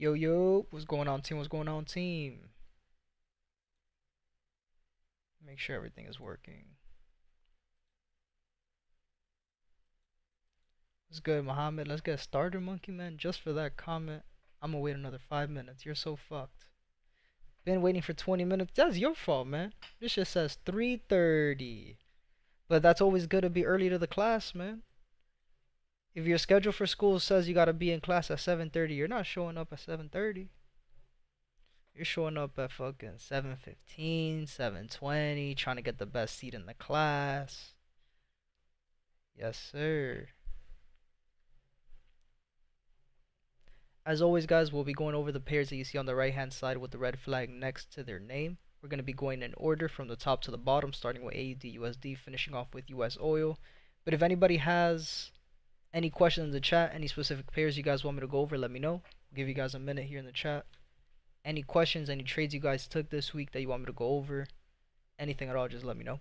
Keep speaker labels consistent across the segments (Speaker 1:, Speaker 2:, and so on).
Speaker 1: Yo, yo, what's going on, team? What's going on, team? Make sure everything is working. What's good, Muhammad? Let's get started, Monkey Man. Just for that comment, I'm gonna wait another 5 minutes. You're so fucked. Been waiting for 20 minutes. That's your fault, man. This just says 3:30. But that's always good to be early to the class, man. If your schedule for school says you gotta be in class at 7:30, you're not showing up at 7:30. You're showing up at fucking 7:15, 7:20, trying to get the best seat in the class. Yes, sir. As always, guys, we'll be going over the pairs that you see on the right hand side with the red flag next to their name. We're going to be going in order from the top to the bottom, starting with AUDUSD, finishing off with USOIL. But if anybody has any questions in the chat, any specific pairs you guys want me to go over, let me know. I'll give you guys a minute here in the chat. Any questions, any trades you guys took this week that you want me to go over, anything at all, just let me know.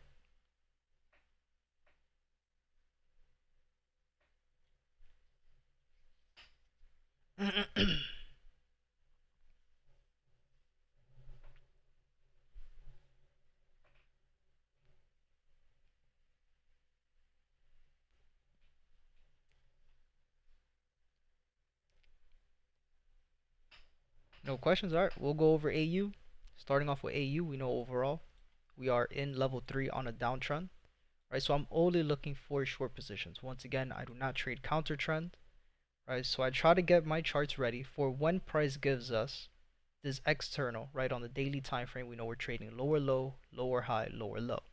Speaker 1: No questions? Alright, we'll go over AU. Starting off with AU, we know overall we are in level 3 on a downtrend. Right, so I'm only looking for short positions. Once again, I do not trade counter trend. Right, so I try to get my charts ready for when price gives us this external, right, on the daily time frame. We know we're trading lower low, lower high, lower low.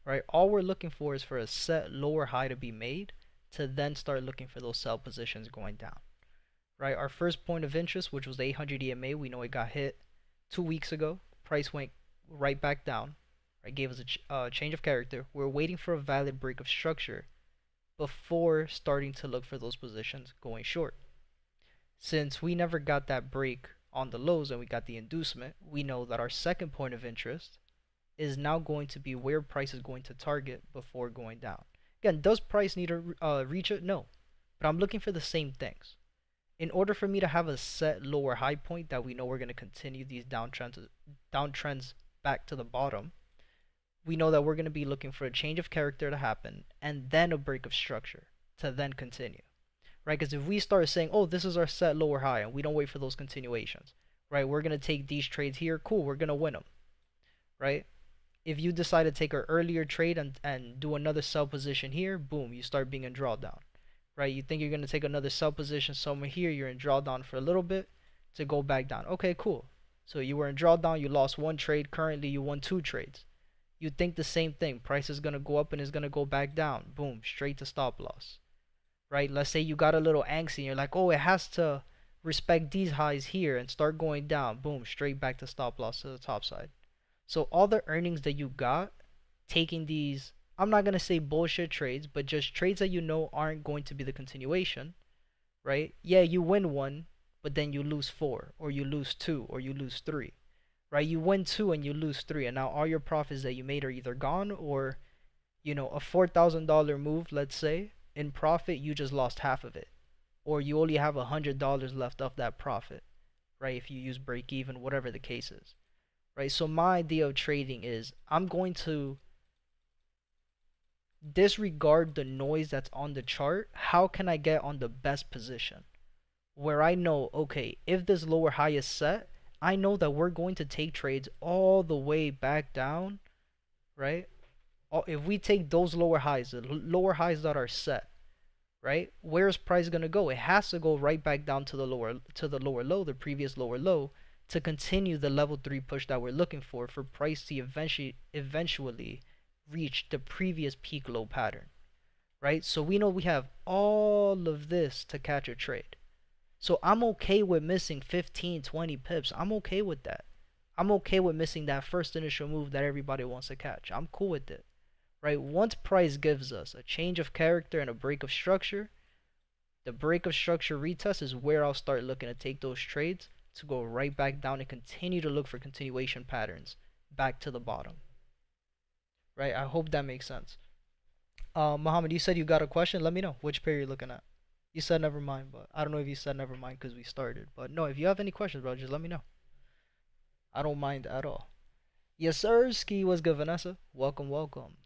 Speaker 1: Right, all we're looking for is for a set lower high to be made to then start looking for those sell positions going down. Right, our first point of interest, which was the 800 EMA, we know it got hit 2 weeks ago. Price went right back down. Right, gave us a change of character. We're waiting for a valid break of structure before starting to look for those positions going short. Since we never got that break on the lows and we got the inducement, we know that our second point of interest is now going to be where price is going to target before going down. Again, does price need to reach it? No. But I'm looking for the same things. In order for me to have a set lower high point that we know we're going to continue these downtrends back to the bottom, we know that we're going to be looking for a change of character to happen and then a break of structure to then continue. Right? Because if we start saying, oh, this is our set lower high and we don't wait for those continuations, right? We're going to take these trades here. Cool, we're going to win them. Right? If you decide to take an earlier trade and do another sell position here, boom, you start being in drawdown. Right? You think you're going to take another sell position somewhere here, you're in drawdown for a little bit to go back down. Okay, cool. So you were in drawdown, you lost one trade, currently you won 2 trades. You think the same thing, price is going to go up and is going to go back down. Boom, straight to stop loss. Right? Let's say you got a little angsty and you're like, oh, it has to respect these highs here and start going down. Boom, straight back to stop loss to the top side. So all the earnings that you got taking these, I'm not going to say bullshit trades, but just trades that you know aren't going to be the continuation, right? Yeah, you win 1, but then you lose 4, or you lose 2, or you lose 3, right? You win 2 and you lose 3, and now all your profits that you made are either gone or, you know, a $4,000 move, let's say, in profit, you just lost half of it, or you only have $100 left of that profit, right? If you use break even, whatever the case is, right? So my idea of trading is I'm going to disregard the noise that's on the chart. How can I get on the best position where I know, okay, if this lower high is set, I know that we're going to take trades all the way back down, right? If we take those lower highs, the lower highs that are set, right, where's price going to go? It has to go right back down to the lower low, the previous lower low, to continue the level 3 push that we're looking for price to eventually reach the previous peak low pattern, right? So we know we have all of this to catch a trade. So I'm okay with missing 15, 20 pips. I'm okay with that. I'm okay with missing that first initial move that everybody wants to catch. I'm cool with it, right? Once price gives us a change of character and a break of structure, the break of structure retest is where I'll start looking to take those trades to go right back down and continue to look for continuation patterns back to the bottom. Right? I hope that makes sense. Muhammad, you said you got a question. Let me know which pair you're looking at. You said never mind, but I don't know if you said never mind because we started. But no, if you have any questions, bro, just let me know. I don't mind at all. Yes, sir. Ski was good, Vanessa. Welcome, welcome.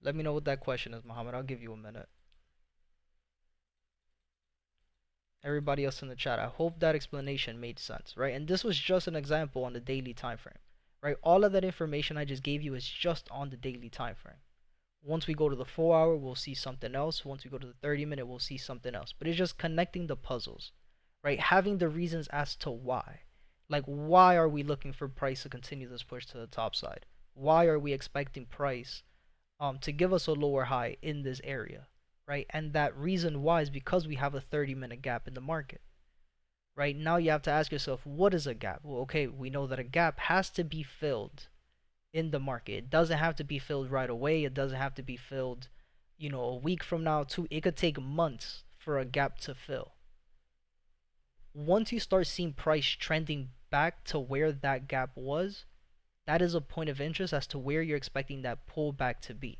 Speaker 1: Let me know what that question is, Muhammad. I'll give you a minute. Everybody else in the chat, I hope that explanation made sense, right? And this was just an example on the daily time frame, right? All of that information I just gave you is just on the daily time frame. Once we go to the 4-hour, we'll see something else. Once we go to the 30-minute, we'll see something else. But it's just connecting the puzzles, right? Having the reasons as to why. Like, why are we looking for price to continue this push to the top side? Why are we expecting price to give us a lower high in this area, right? And that reason why is because we have a 30-minute gap in the market, right? Now you have to ask yourself, what is a gap? Well, okay, we know that a gap has to be filled in the market. It doesn't have to be filled right away. It doesn't have to be filled, a week from now, too. It could take months for a gap to fill. Once you start seeing price trending back to where that gap was, that is a point of interest as to where you're expecting that pullback to be.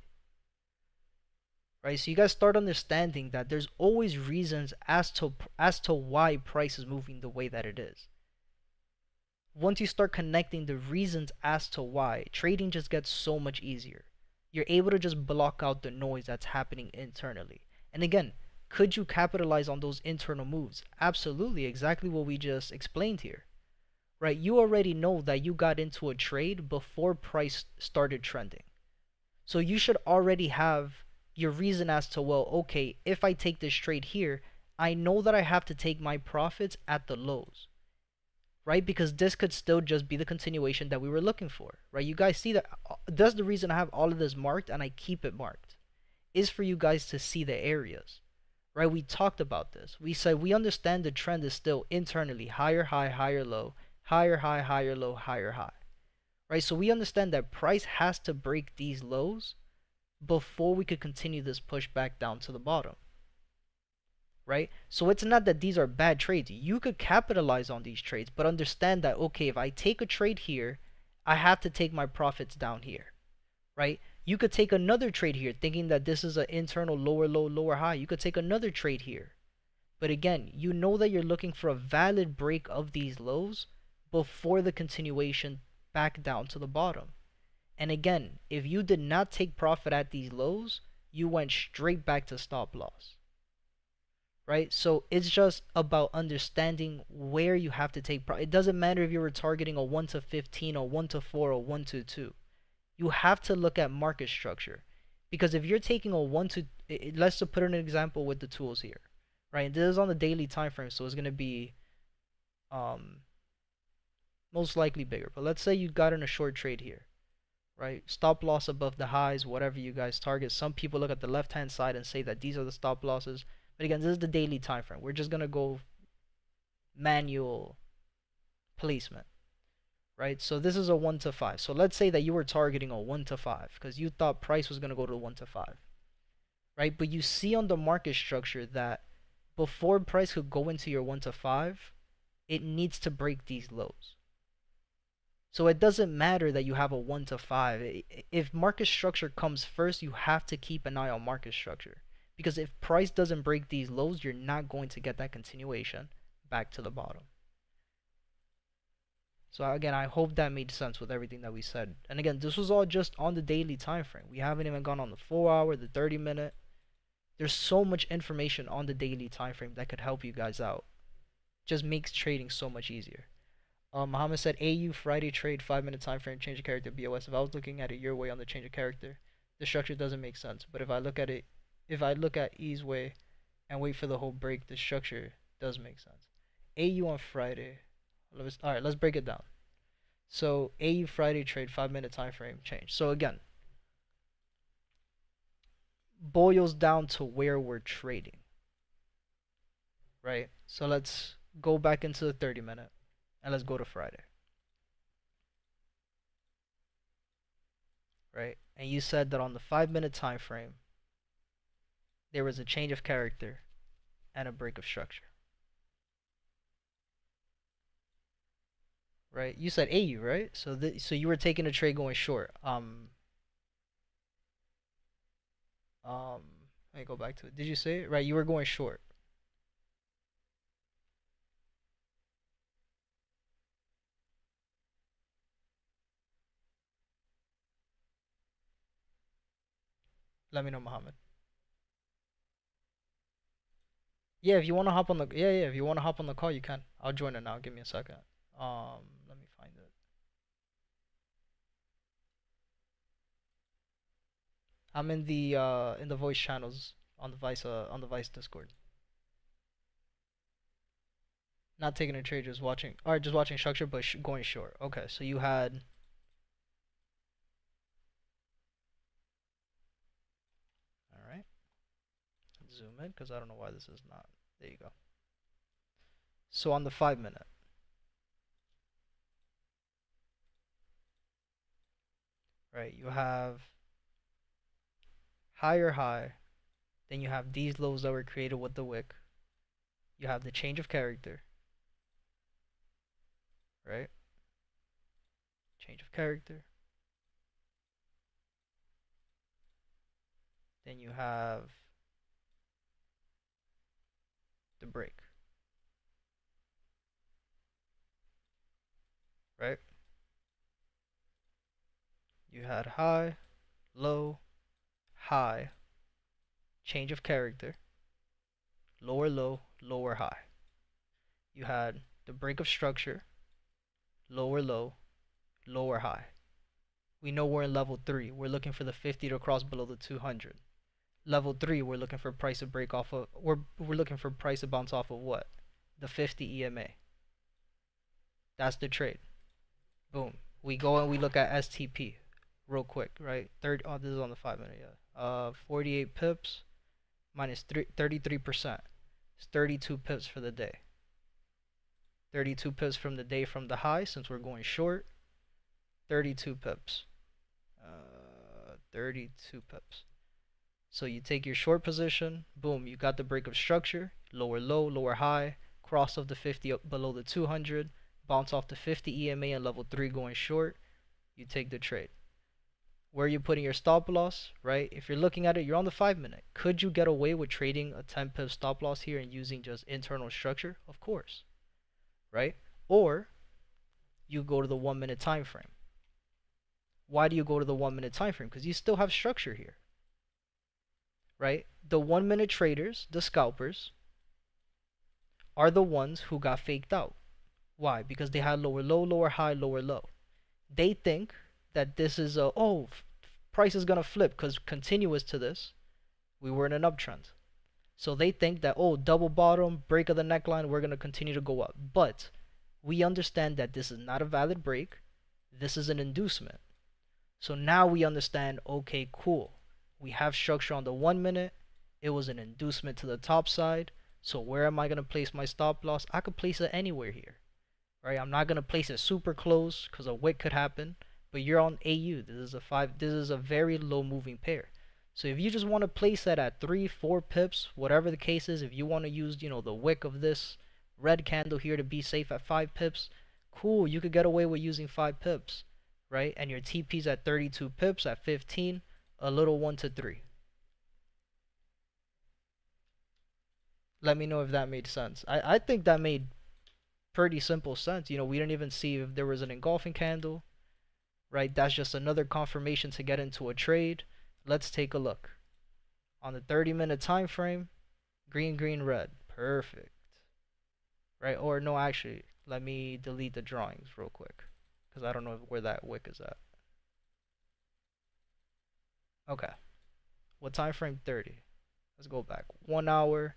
Speaker 1: Right? So you guys start understanding that there's always reasons as to why price is moving the way that it is. Once you start connecting the reasons as to why, trading just gets so much easier. You're able to just block out the noise that's happening internally. And again, could you capitalize on those internal moves? Absolutely, exactly what we just explained here. Right? You already know that you got into a trade before price started trending. So you should already have your reason as to, well, okay, if I take this trade here, I know that I have to take my profits at the lows. Right? Because this could still just be the continuation that we were looking for. Right? You guys see that that's the reason I have all of this marked and I keep it marked. Is for you guys to see the areas. Right? We talked about this. We said we understand the trend is still internally higher high, higher low, higher high, higher low, higher high. Right? So we understand that price has to break these lows before we could continue this push back down to the bottom. Right? So it's not that these are bad trades. You could capitalize on these trades, but understand that, okay, if I take a trade here, I have to take my profits down here. Right? You could take another trade here thinking that this is an internal lower low, lower high. You could take another trade here. But again, you know that you're looking for a valid break of these lows before the continuation back down to the bottom. And again, if you did not take profit at these lows, you went straight back to stop loss. Right? So it's just about understanding where you have to take profit. It doesn't matter if you were targeting a 1 to 15 or 1 to 4 or 1 to 2. You have to look at market structure. Because if you're taking a 1 to, let's just put an example with the tools here. Right? This is on the daily time frame, so it's going to be most likely bigger. But let's say you got in a short trade here. Right? Stop loss above the highs, whatever you guys target. Some people look at the left hand side and say that these are the stop losses. But again, this is the daily time frame. We're just going to go manual placement. Right? So this is a 1 to 5. So let's say that you were targeting a 1 to 5 because you thought price was going to go to 1 to 5. Right? But you see on the market structure that before price could go into your 1 to 5, it needs to break these lows. So it doesn't matter that you have a 1 to 5. If market structure comes first, you have to keep an eye on market structure. Because if price doesn't break these lows, you're not going to get that continuation back to the bottom. So again, I hope that made sense with everything that we said. And again, this was all just on the daily time frame. We haven't even gone on the 4-hour, the 30-minute. There's so much information on the daily time frame that could help you guys out. Just makes trading so much easier. Muhammad said AU Friday trade 5-minute time frame change of character BOS. If I was looking at it your way on the change of character, the structure doesn't make sense. But if I look at E's way and wait for the whole break, the structure does make sense. AU on Friday. Alright, let's break it down. So AU Friday trade 5-minute time frame change. So again, boils down to where we're trading. Right? So let's go back into the 30-minute. And let's go to Friday. Right? And you said that on the 5-minute time frame, there was a change of character and a break of structure. Right? You said AU, right? So you were taking a trade going short. Um, let me go back to it. Did you say it? Right, you were going short. Let me know, Mohammed. Yeah, if you want to hop on the if you want to hop on the call, you can. I'll join it now. Give me a second. Let me find it. I'm in the voice channels on the Vice Discord. Not taking a trade, just watching. All right, just watching structure, but going short. Okay, so you had. All right, zoom in because I don't know why this is not. There you go. So on the 5 minute, right, you have higher high, then you have these lows that were created with the wick. You have the change of character, right? Change of character. Then you have the break, right? You had high, low, high, change of character, lower low, lower high. You had the break of structure, lower low, lower high. We know we're in level 3. We're looking for the 50 to cross below the 200. Level 3, we're looking for price to break off of, we're looking for price to bounce off of what? The 50 EMA. That's the trade. Boom. We go and we look at STP real quick, right? This is on the 5 minute, yeah. 48 pips minus 33%. It's 32 pips for the day. 32 pips from the day from the high, since we're going short. 32 pips. 32 pips. So you take your short position, boom, you got the break of structure, lower low, lower high, cross of the 50 up below the 200, bounce off the 50 EMA and level 3 going short, you take the trade. Where are you putting your stop loss, right? If you're looking at it, you're on the 5 minute. Could you get away with trading a 10 pip stop loss here and using just internal structure? Of course, right? Or you go to the 1 minute time frame. Why do you go to the 1 minute time frame? Because you still have structure here, right? The 1 minute traders, the scalpers, are the ones who got faked out. Why? Because they had lower low, lower high, lower low. They think that this is a, price is gonna flip because continuous to this, we were in an uptrend. So they think that, double bottom, break of the neckline, we're gonna continue to go up. But we understand that this is not a valid break. This is an inducement. So now we understand, okay, cool. We have structure on the 1 minute. It was an inducement to the top side. So where am I going to place my stop loss? I could place it anywhere here, right? I'm not going to place it super close because a wick could happen. But you're on AU. This is a very low moving pair. So if you just want to place that at 3-4 pips, whatever the case is, if you want to use, the wick of this red candle here to be safe at 5 pips, cool. You could get away with using 5 pips. Right? And your TP's at 32 pips at 15, a little 1 to 3. Let me know if that made sense. I think that made pretty simple sense. We didn't even see if there was an engulfing candle, right? That's just another confirmation to get into a trade. Let's take a look. On the 30-minute time frame, green, green, red. Perfect. Right? Or no, actually, let me delete the drawings real quick because I don't know where that wick is at. Okay. What time frame? 30. Let's go back. 1 hour.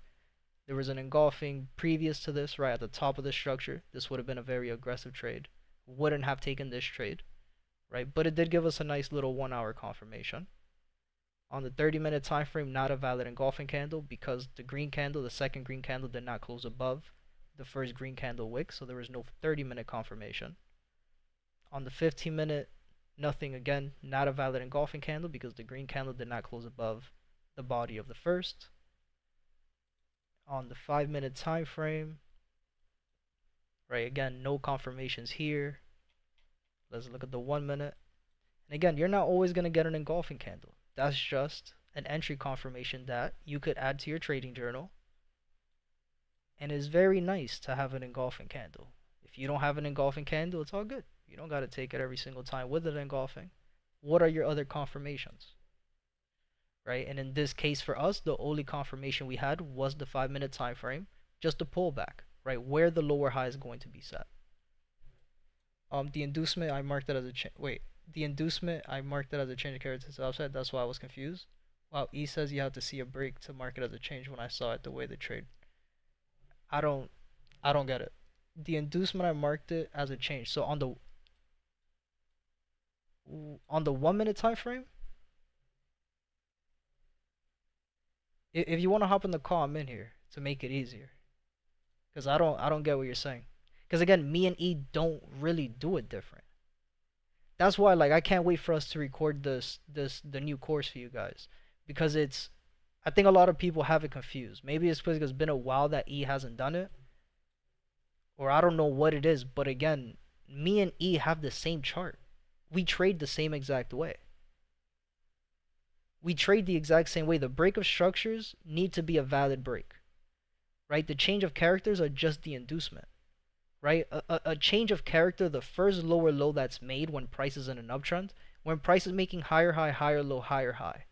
Speaker 1: There was an engulfing previous to this, right at the top of the structure. This would have been a very aggressive trade. Wouldn't have taken this trade, right? But it did give us a nice little 1 hour confirmation. On the 30-minute time frame, not a valid engulfing candle because the green candle, the second green candle, did not close above the first green candle wick, so there was no 30-minute confirmation. On the 15-minute, nothing again, not a valid engulfing candle because the green candle did not close above the body of the first. On the 5-minute time frame, right, again, no confirmations here. Let's look at the 1 minute. And again, you're not always going to get an engulfing candle. That's just an entry confirmation that you could add to your trading journal, and it's very nice to have an engulfing candle. If you don't have an engulfing candle, it's all good. You don't got to take it every single time with an engulfing. What are your other confirmations? Right? And in this case for us, the only confirmation we had was the 5-minute time frame, just a pullback, right? Where the lower high is going to be set. The inducement I marked it as a the inducement I marked it as a change of character to the upside. That's why I was confused. Wow, E says you have to see a break to mark it as a change when I saw it the way they trade. I don't get it. The inducement I marked it as a change. So on the 1-minute time frame, if you want to hop in the call, I'm in here to make it easier. Cause I don't get what you're saying. Cause again, me and E don't really do it different. That's why like I can't wait for us to record the new course for you guys, because I think a lot of people have it confused. Maybe it's because it's been a while that E hasn't done it, or I don't know what it is. But again, me and E have the same chart. We trade the same exact way. We trade the exact same way. The break of structures need to be a valid break, right? The change of characters are just the inducement, right? A change of character, the first lower low that's made when price is in an uptrend, when price is making higher high, higher low, higher high,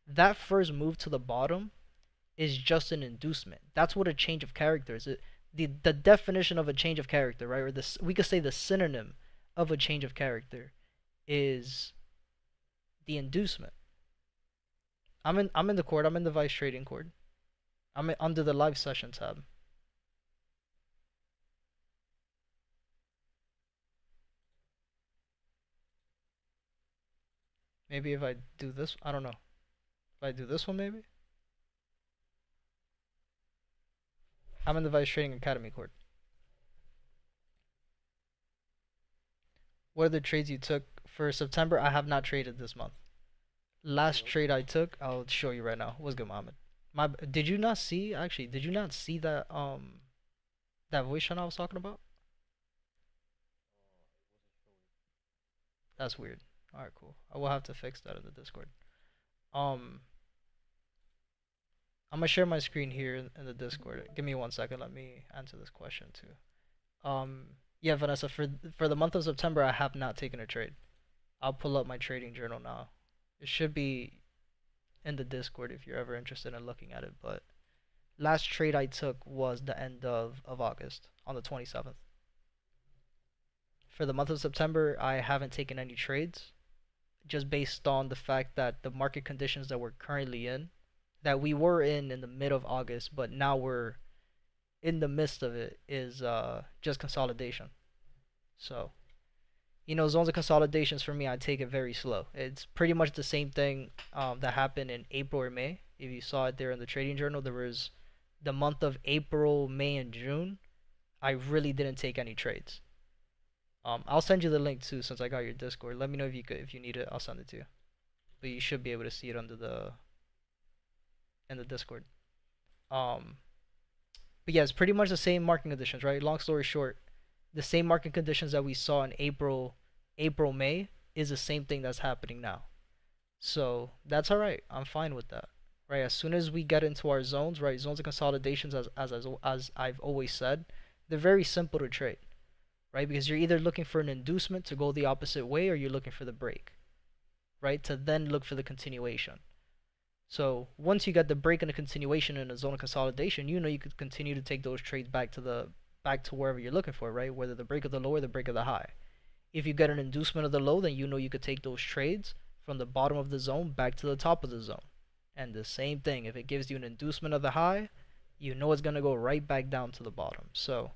Speaker 1: that first move to the bottom is just an inducement. That's what a change of character is. The definition of a change of character, right? Or this, we could say the synonym of a change of character is the inducement. I'm in the court. I'm in the Vice Trading court. I'm under the live session tab. Maybe if I do this, I don't know. If I do this one, maybe. I'm in the Vice Trading Academy court. What are the trades you took for September? I have not traded this month. Last trade I took, I'll show you right now. What's good, Mohammed? Did you not see, actually, did you not see that that voice channel I was talking about? That's weird. Alright, cool. I will have to fix that in the Discord. I'm gonna share my screen here in the Discord. Give me 1 second. Let me answer this question too. Yeah, Vanessa, for the month of September, I have not taken a trade. I'll pull up my trading journal now. It should be in the Discord if you're ever interested in looking at it. But last trade I took was the end of August on the 27th. For the month of September, I haven't taken any trades, just based on the fact that the market conditions that we're currently in, that we were in the mid of August, but now we're in the midst of it, is just consolidation. So, you know, zones of consolidations for me, I take it very slow. It's pretty much the same thing that happened in April or May. If you saw it there in the trading journal, there was the month of April, May, and June. I really didn't take any trades. I'll send you the link too, since I got your Discord. Let me know if you need it. I'll send it to you. But you should be able to see it under in the Discord. But yeah, it's pretty much the same market conditions, right? Long story short, the same market conditions that we saw in April, May is the same thing that's happening now. So that's all right. I'm fine with that, right? As soon as we get into our zones, right? Zones of consolidations, as I've always said, they're very simple to trade, right? Because you're either looking for an inducement to go the opposite way, or you're looking for the break, right? To then look for the continuation. So once you get the break and the continuation in a zone of consolidation, you know you could continue to take those trades back to wherever you're looking for, right? Whether the break of the low or the break of the high. If you get an inducement of the low, then you know you could take those trades from the bottom of the zone back to the top of the zone. And the same thing, if it gives you an inducement of the high, you know it's going to go right back down to the bottom. So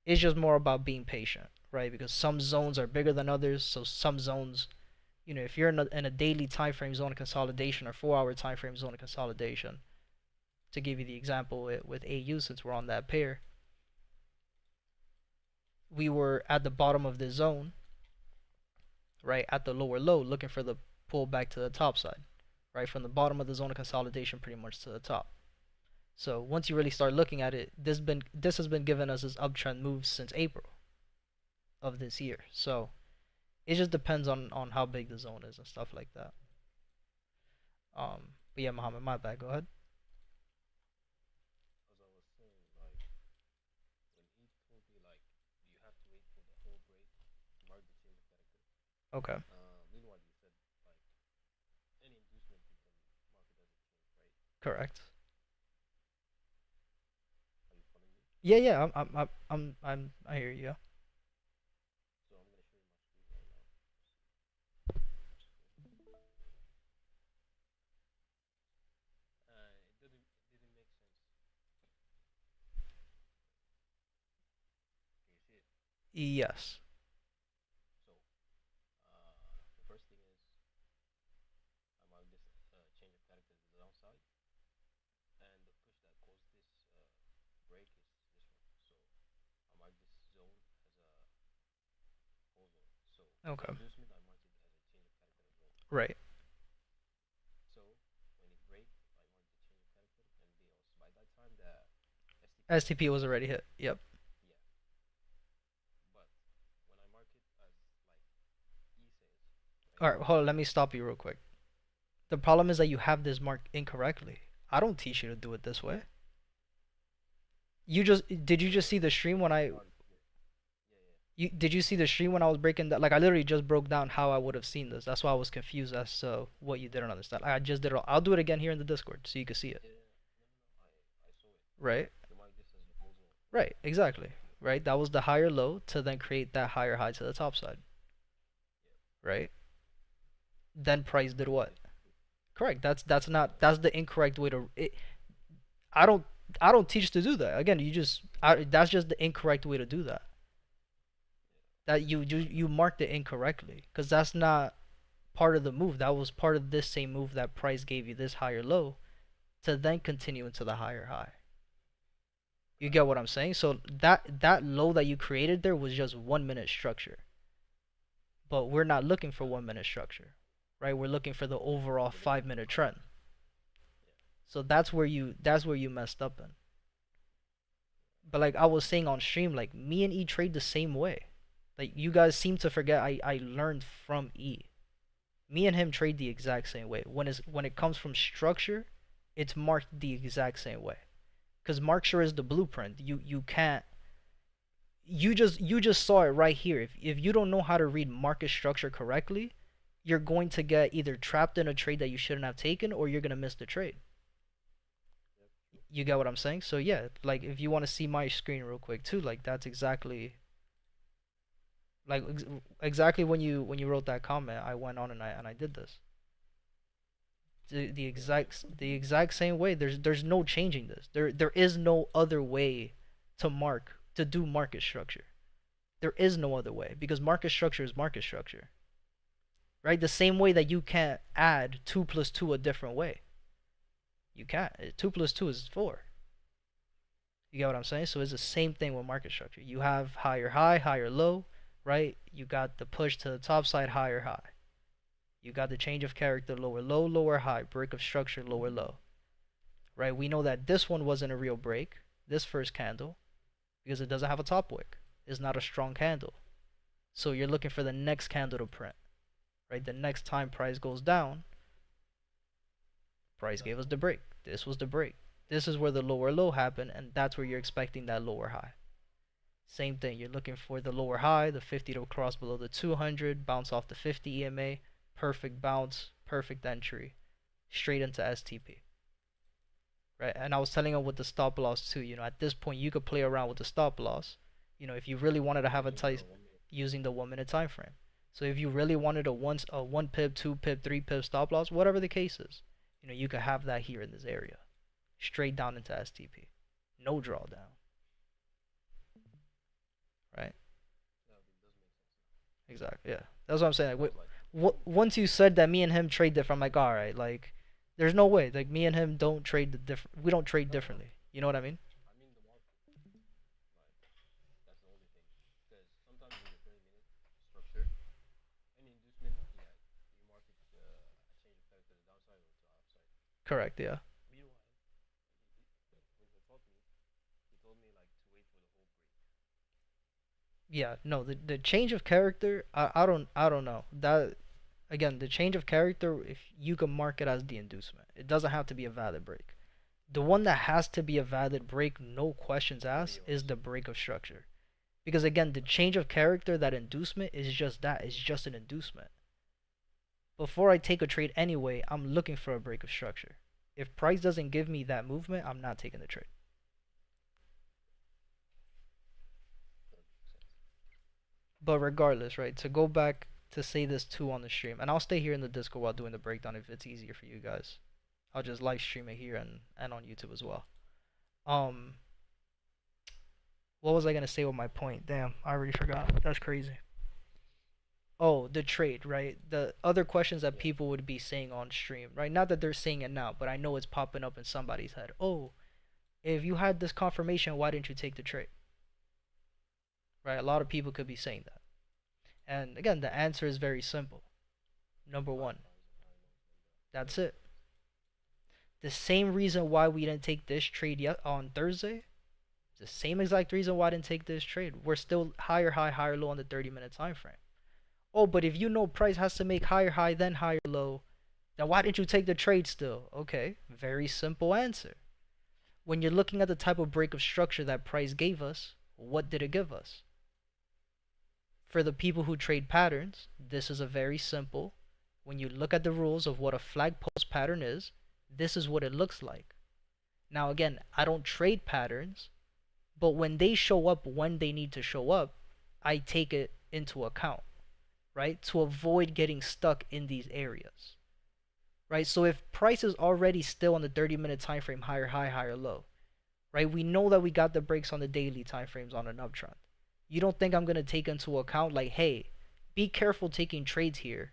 Speaker 1: it's just more about being patient, right? Because some zones are bigger than others. So some zones, you know, if you're in a daily time frame zone of consolidation or 4-hour time frame zone of consolidation, to give you the example with AU, since we're on that pair, we were at the bottom of the zone, right, at the lower low, looking for the pull back to the top side, right, from the bottom of the zone of consolidation pretty much to the top. So once you really start looking at it, this has been giving us this uptrend move since April of this year. So it just depends on how big the zone is and stuff like that. But yeah, Muhammad, my bad. Go ahead.
Speaker 2: As I was saying, like when he told me like you have to wait for the whole break to mark the change of character.
Speaker 1: Okay.
Speaker 2: Meanwhile, you said like any inducement you can mark it as a change, right?
Speaker 1: Correct.
Speaker 2: Are you following me?
Speaker 1: Yeah, yeah. I hear you. Yeah.
Speaker 2: So I'm gonna show you my screen right now. It didn't make sense. Can you see it?
Speaker 1: Yes.
Speaker 2: So the first thing is I mark this change of character to the downside, and the push that caused this break is this one. So I mark this zone as a whole zone. So the
Speaker 1: Okay.
Speaker 2: inducement I marked it as a change of character as well.
Speaker 1: Right.
Speaker 2: So when it break, I mark the change of character and everything else. By that time, the STP was
Speaker 1: STP
Speaker 2: already
Speaker 1: was
Speaker 2: hit.
Speaker 1: already hit. Yep.
Speaker 2: Yeah, but when I mark it as like E says, right?
Speaker 1: All right. Hold on. Let me stop you real quick. The problem is that you have this marked incorrectly. I don't teach you to do it this way. You just did you
Speaker 2: Yeah,
Speaker 1: just see the stream when I
Speaker 2: yeah, yeah.
Speaker 1: did you see the stream when I was breaking that? Like I literally just broke down how I would have seen this. That's why I was confused as to what you didn't understand. I just did it. I'll do it again here in the Discord so you can see it.
Speaker 2: Yeah, no, no, no. I saw it.
Speaker 1: Right.
Speaker 2: You mark this as the whole zone.
Speaker 1: Right. Exactly.
Speaker 2: Yeah,
Speaker 1: Right. That was the higher low to then create that higher high to the top side.
Speaker 2: yeah.
Speaker 1: Right. Then price did
Speaker 2: Right.
Speaker 1: what?
Speaker 2: Then
Speaker 1: Correct. That's the incorrect way to. I don't I don't teach to do that. Again, that's just the incorrect way to do that. That you marked it incorrectly because that's not part of the move. That was part of this same move that price gave you this higher low to then continue into the higher high. You
Speaker 2: correct.
Speaker 1: get what I'm saying? So that low that you created there was just 1 minute structure. But we're not looking for
Speaker 2: Yeah,
Speaker 1: 1 minute structure, right? We're looking for the overall
Speaker 2: we're looking
Speaker 1: five
Speaker 2: for
Speaker 1: minute
Speaker 2: five
Speaker 1: trend.
Speaker 2: minutes. Yeah,
Speaker 1: So that's where you messed up in. But like I was saying on stream, like me and E trade the same way. Like you guys seem to forget I learned from E. Me and him trade the exact same way. When it comes from structure, it's marked the exact same way. Cause Markshire is the blueprint. You can't you just saw it right here. If you don't know how to read market structure correctly, you're going to get either trapped in a trade that you shouldn't have taken or you're gonna miss the trade.
Speaker 2: yep, true.
Speaker 1: You get what I'm saying? So yeah, like if you want to see my screen real quick too, like that's exactly like exactly when you wrote that comment, I went on and I did this. The
Speaker 2: Yeah, I
Speaker 1: exact the exact same way. There's no changing this. There is no other way to do market structure. There is no other way because market structure is market structure, right? The same way that you can't add 2 plus 2 a different way. You can't. 2 plus 2 is 4. You get what I'm saying? So it's the same thing with market structure. You have higher high, higher low, right? You got the push to the top side, higher high. You got the change of character, lower low, lower high, break of structure, lower low, right? We know that this one wasn't a real break, this first candle, because it doesn't have a top wick. It's not a strong candle. So you're looking for the next candle to print, right? The next time price goes down, price
Speaker 2: that's
Speaker 1: gave us
Speaker 2: when
Speaker 1: the
Speaker 2: we
Speaker 1: break.
Speaker 2: break.
Speaker 1: This was the break. This is where the lower low happened, and that's where you're expecting that lower high. Same thing, you're looking for the lower high, the 50 to cross below the 200, bounce off the 50 EMA, perfect bounce, perfect entry, straight into STP. Right? And I was telling him with the stop loss too. At this point you could play around with the stop loss. If you really wanted to have a
Speaker 2: Using the
Speaker 1: tight
Speaker 2: 1 minute.
Speaker 1: using the 1 minute time frame. So if you really wanted a one pip, 2 pip, 3 pip stop loss, whatever the case is, you could have that here in this area, straight down into STP, no drawdown, right?
Speaker 2: Yeah, it does make sense now.
Speaker 1: Exactly. Yeah, that's what I'm saying. Like,
Speaker 2: Because like
Speaker 1: once you said that me and him trade different, I'm like, all right, like, there's no way. Like, me and him don't trade the different. We don't trade
Speaker 2: no, no, no.
Speaker 1: differently. You know what I mean?
Speaker 2: I mean the market. Like that's the only thing. Because sometimes in the 30-minute structure, any inducement, yeah, you mark it a change of character to the downside or to the upside.
Speaker 1: Correct. Yeah.
Speaker 2: Meanwhile, when he taught me, he told me like to wait for the whole break.
Speaker 1: Yeah. No. The change of character. I don't know that. again, the change of character, if you can mark it as the inducement, it doesn't have to be a valid break. The one that has to be a valid break, no questions asked, is the break of structure. Because again, the change of character, that inducement, is just that. It's just an inducement. Before I take a trade anyway, I'm looking for a break of structure. If price doesn't give me that movement, I'm not taking the trade. But regardless, right, to go back to say this too on the stream, and I'll stay here in the Discord while doing the breakdown if it's easier for you guys. I'll just live stream it here and on YouTube as well. What was I gonna say with my point? Damn, I already forgot. That's crazy. Oh, the trade, right? The other questions that people would be saying on stream, right? Not that they're saying it now, but I know it's popping up in somebody's head. Oh, if you had this confirmation, why didn't you take the trade? Right? A lot of people could be saying that. And again, the answer is very simple. Number one, that's it. The same reason why we didn't take this trade yet on Thursday, the same exact reason why I didn't take this trade. We're still higher high, higher low on the 30-minute time frame. Oh, but if you know price has to make higher high, then higher low, then why didn't you take the trade still? Okay, very simple answer. When you're looking at the type of break of structure that price gave us, what did it give us? For the people who trade patterns, this is a very simple. When you look at the rules of what a flag post pattern is, this is what it looks like. Now again, I don't trade patterns, but when they show up when they need to show up, I take it into account, right? To avoid getting stuck in these areas, right? So if price is already still on the 30-minute time frame, higher high, higher low, right? We know that we got the breaks on the daily time frames on an uptrend. You don't think I'm going to take into account like, hey, be careful taking trades here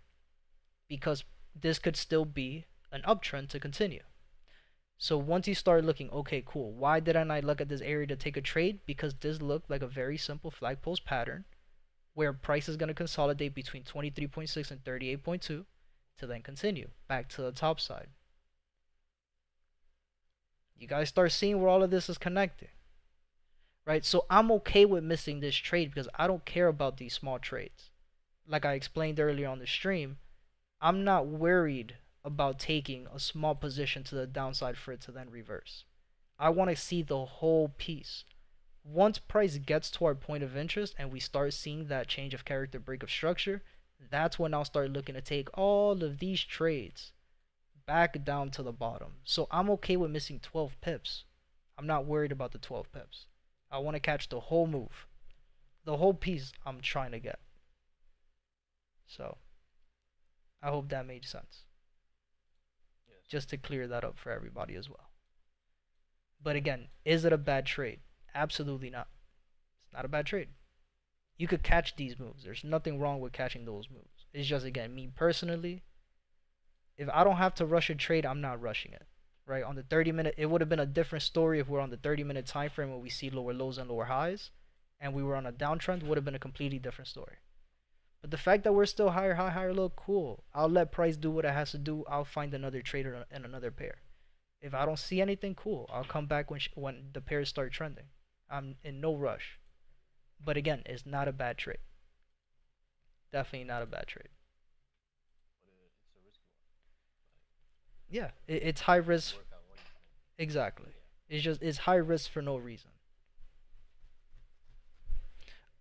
Speaker 1: because this could still be an uptrend to continue. So once you start looking, okay, cool, why didn't I look at this area to take a trade? Because this looked like a very simple flag post pattern where price is going to consolidate between 23.6 and 38.2 to then continue back to the top side. You guys start seeing where all of this is connecting, right? So I'm okay with missing this trade because I don't care about these small trades. Like I explained earlier on the stream, I'm not worried about taking a small position to the downside for it to then reverse. I want to see the whole piece. Once price gets to our point of interest and we start seeing that change of character break of structure, that's when I'll start looking to take all of these trades back down to the bottom. So I'm okay with missing 12 pips. I'm not worried about the 12 pips. I want to catch the whole move, the whole piece I'm trying to get. So I hope that made sense. Yes. Just to clear that up for everybody as well. But again, is it a bad trade? Absolutely not. It's not a bad trade. You could catch these moves. There's nothing wrong with catching those moves. It's just, again, me personally, if I don't have to rush a trade, I'm not rushing it. Right? On the 30-minute, it would have been a different story if we're on the 30-minute time frame where we see lower lows and lower highs, and we were on a downtrend, would have been a completely different story. But the fact that we're still higher high, higher low, cool. I'll let price do what it has to do. I'll find another trader and another pair. If I don't see anything, cool. I'll come back when the pairs start trending. I'm in no rush. But again, it's not a bad trade. Definitely not a bad trade.
Speaker 2: It's a risky one.
Speaker 1: Yeah, it's high risk. Exactly. It's high risk for no reason.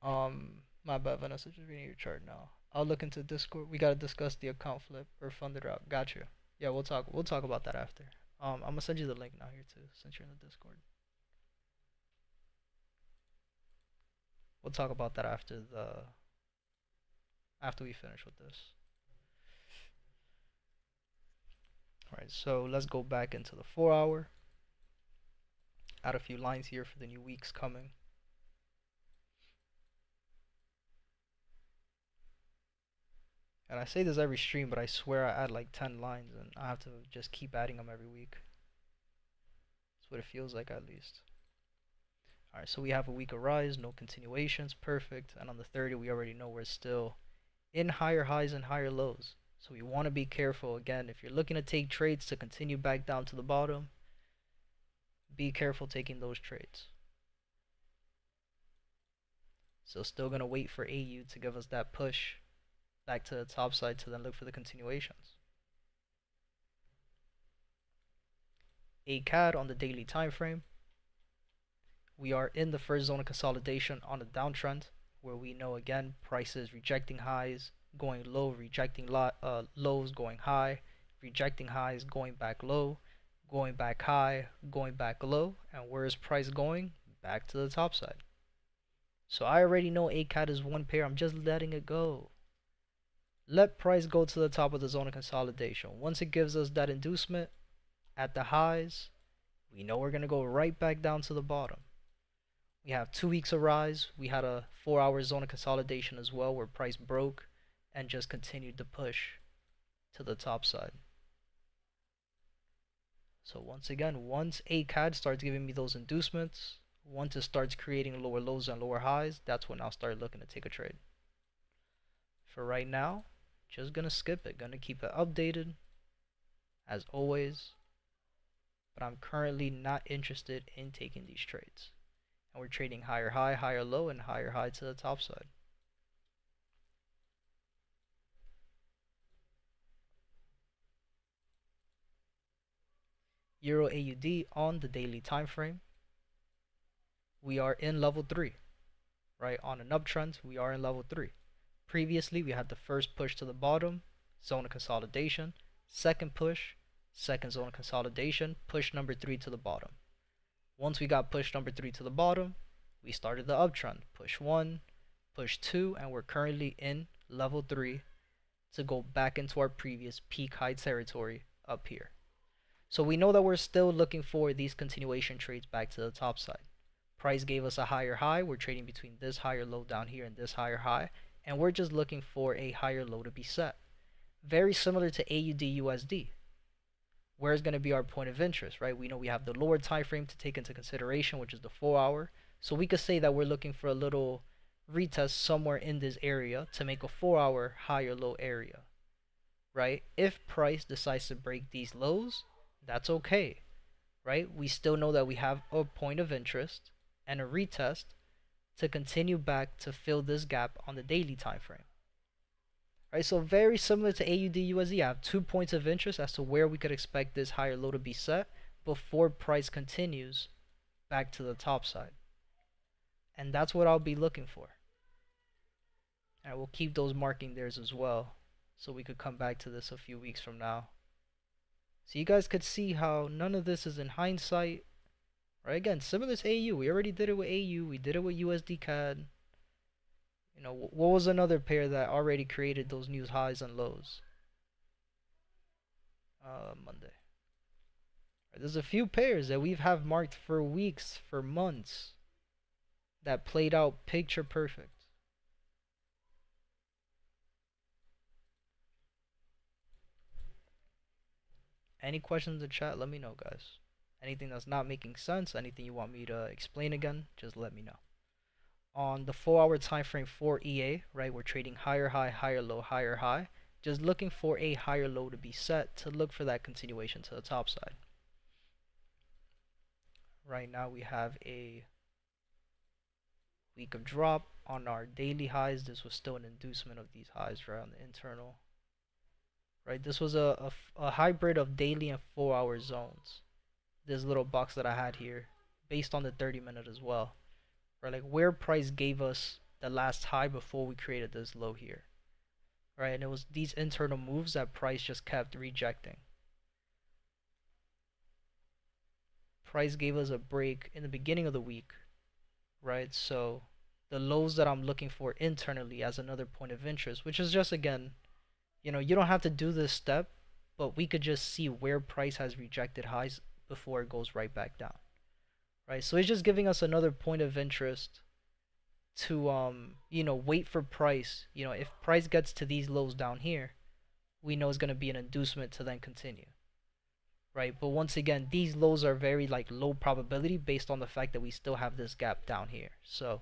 Speaker 1: My bad, Vanessa. Just reading your chart now. I'll look into Discord. We gotta discuss the account flip or funded route. Got you. Yeah, we'll talk about that after. I'm gonna send you the link now here too, since you're in the Discord. We'll talk about that after we finish with this. Alright, so let's go back into the 4-hour. Add a few lines here for the new weeks coming. And I say this every stream, but I swear I add like 10 lines and I have to just keep adding them every week. That's what it feels like, at least. Alright, so we have a week of rise, no continuations, perfect. And on the 30, we already know we're still in higher highs and higher lows. So we want to be careful. Again, if you're looking to take trades to continue back down to the bottom, be careful taking those trades. So still going to wait for AU to give us that push. back to the top side to then look for the continuations. AUDUSD on the daily time frame. We are in the first zone of consolidation on a downtrend, where we know again prices rejecting highs, going low, rejecting lows, going high, rejecting highs, going back low, going back high, going back low, and where is price going? Back to the top side. So I already know AUDUSD is one pair, I'm just letting it go. Let price go to the top of the zone of consolidation. Once it gives us that inducement at the highs, we know we're going to go right back down to the bottom. We have 2 weeks of rise. We had a 4-hour zone of consolidation as well, where price broke and just continued to push to the top side. So once again, once AUDUSD starts giving me those inducements, once it starts creating lower lows and lower highs, that's when I'll start looking to take a trade. For right now, just gonna skip it, gonna keep it updated as always, but I'm currently not interested in taking these trades. And we're trading higher high, higher low, and higher high to the top side. Euro AUD on the daily time frame. We are in level 3, right? On an uptrend, we are in level 3. Previously, we had the first push to the bottom, zone of consolidation, second push, second zone of consolidation, push number 3 to the bottom. Once we got push number 3 to the bottom, we started the uptrend. Push 1, push 2, and we're currently in level 3 to go back into our previous peak high territory up here. So we know that we're still looking for these continuation trades back to the top side. Price gave us a higher high. We're trading between this higher low down here and this higher high, and we're just looking for a higher low to be set. Very similar to AUDUSD. Where's going to be our point of interest, right? We know we have the lower time frame to take into consideration, which is the 4-hour. So we could say that we're looking for a little retest somewhere in this area to make a 4-hour higher low area, right? If price decides to break these lows, that's okay, right? We still know that we have a point of interest and a retest to continue back to fill this gap on the daily time frame. Right, so very similar to AUDUSD, I have 2 points of interest as to where we could expect this higher low to be set before price continues back to the top side. And that's what I'll be looking for. And we'll keep those marking theirs as well, so we could come back to this a few weeks from now. So you guys could see how none of this is in hindsight. Right, again, similar to AU. We already did it with AU. We did it with USDCAD. You know, what was another pair that already created those new highs and lows? Monday. Right, there's a few pairs that we've have marked for weeks, for months, that played out picture perfect. Any questions in the chat, let me know, guys. Anything that's not making sense, anything you want me to explain again, just let me know. On the 4-hour time frame for EA, right, we're trading higher high, higher low, higher high, just looking for a higher low to be set to look for that continuation to the top side. Right now we have a week of drop on our daily highs. This was still an inducement of these highs, right, on the internal. Right, this was a hybrid of daily and 4-hour zones. This little box that I had here, based on the 30-minute as well. Right, like where price gave us the last high before we created this low here. Right, and it was these internal moves that price just kept rejecting. Price gave us a break in the beginning of the week, right? So the lows that I'm looking for internally as another point of interest, which is just, again, you know, you don't have to do this step, but we could just see where price has rejected highs before it goes right back down. Right, so it's just giving us another point of interest to you know, wait for price. You know, if price gets to these lows down here, we know it's going to be an inducement to then continue. Right, but once again, these lows are very like low probability based on the fact that we still have this gap down here. So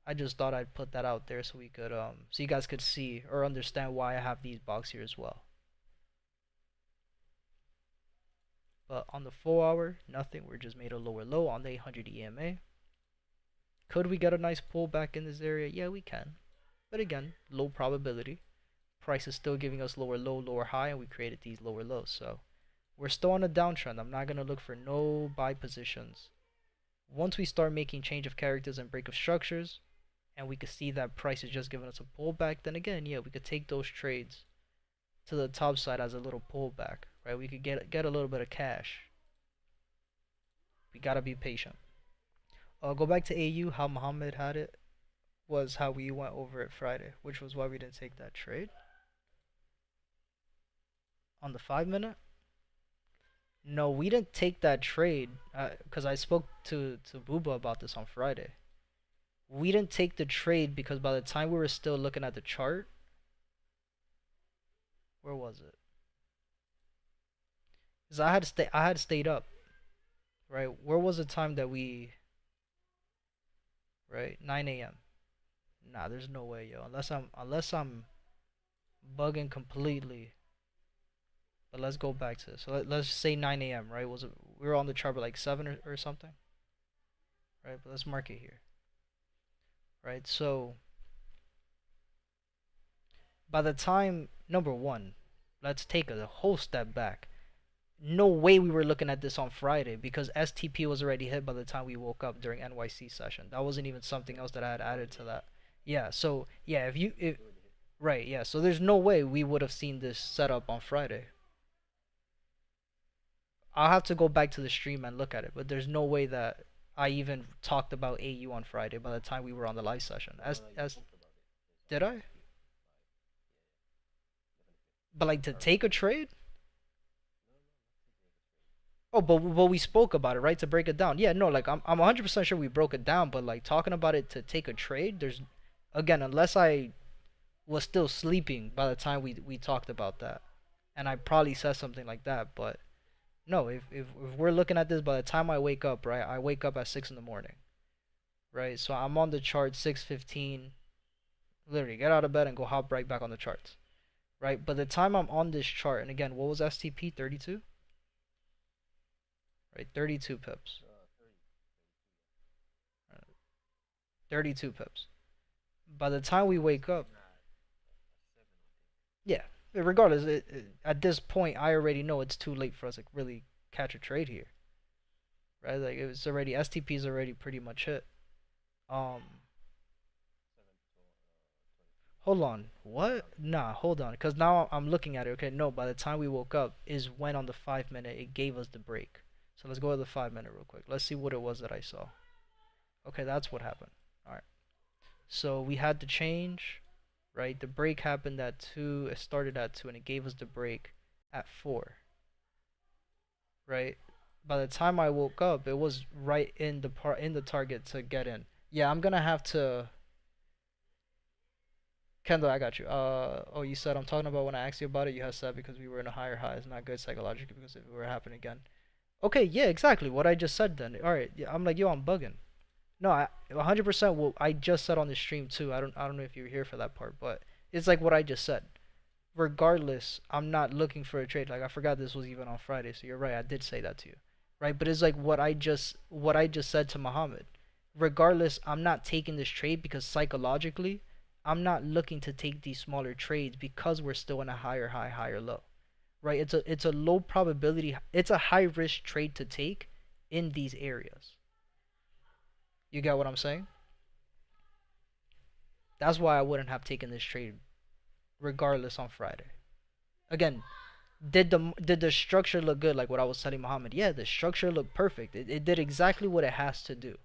Speaker 1: I just thought I'd put that out there so we could so you guys could see or understand why I have these boxes here as well. But on the 4-hour, nothing. We're just made a lower low on the 800 EMA. Could we get a nice pull back in this area? Yeah, we can. But again, low probability. Price is still giving us lower low, lower high, and we created these lower lows. So we're still on a downtrend. I'm not going to look for no buy positions. Once we start making change of characters and break of structures, and we could see that price is just giving us a pullback, then again, yeah, we could take those trades to the top side as a little pullback, right? We could get a little bit of cash. We gotta be patient. Go back to AU. How Muhammad had it was how we went over it Friday, which was why we didn't take that trade on the 5 minute. No, we didn't take that trade because I spoke to Booba about this on Friday. We didn't take the trade because by the time we were still looking at the chart, where was it? Because I had stayed up, right? Where was the time that we, right? 9 a.m. Nah, there's no way, yo. Unless I'm bugging completely. But let's go back to this. So let's say 9 a.m. Right? Was it? We were on the chart at like 7 or something, right? But let's mark it here, right? So by the time number one, let's take a whole step back. No way we were looking at this on Friday because STP was already hit by the time we woke up during NYC session. That wasn't even something else that I had added to that. Yeah, so yeah, if right, yeah, so there's no way we would have seen this setup on Friday. I'll have to go back to the stream and look at it, but there's no way that I even talked about AU on Friday by the time we were on the live session. As did I? But like to take a trade? Oh, but we spoke about it, right? To break it down. Yeah, no, like I'm 100% sure we broke it down, but like talking about it to take a trade, there's again, unless I was still sleeping by the time we talked about that. And I probably said something like that, but no, if we're looking at this by the time I wake up, right? I wake up at 6 in the morning, right? So I'm on the chart 6:15. Literally, get out of bed and go hop right back on the charts, right? But the time I'm on this chart, and again, what was STP 32? Right, 32 pips. 32 pips. By the time we wake up, yeah. Regardless, at this point, I already know it's too late for us to really catch a trade here, right? Like it was already STP is already pretty much hit. Um, hold on, what? Nah, hold on, because now I'm looking at it. Okay, no, by the time we woke up is when on the 5 minute it gave us the break. So let's go to the 5 minute real quick. Let's see what it was that I saw. Okay, that's what happened. All right. So we had the change, right? The break happened at 2. It started at 2, and it gave us the break at 4, right? By the time I woke up, it was right in the target to get in. Yeah, I'm gonna have to. Kendall, I got you. Oh, you said I'm talking about when I asked you about it. You had said because we were in a higher high, it's not good psychologically because if it were happening again. Okay, yeah, exactly what I just said then. All right, yeah, I'm like, yo, I'm bugging. No, I 100% what I just said on the stream too. I don't know if you were here for that part, but it's like what I just said. Regardless, I'm not looking for a trade. Like I forgot this was even on Friday, so you're right. I did say that to you, right? But it's like what I just said to Muhammad. Regardless, I'm not taking this trade because psychologically, I'm not looking to take these smaller trades because we're still in a higher high, higher low, right? It's a low probability. It's a high risk trade to take in these areas. You get what I'm saying? That's why I wouldn't have taken this trade regardless on Friday. Again, did the structure look good like what I was telling Muhammad? Yeah, the structure looked perfect. It did exactly what it has to do,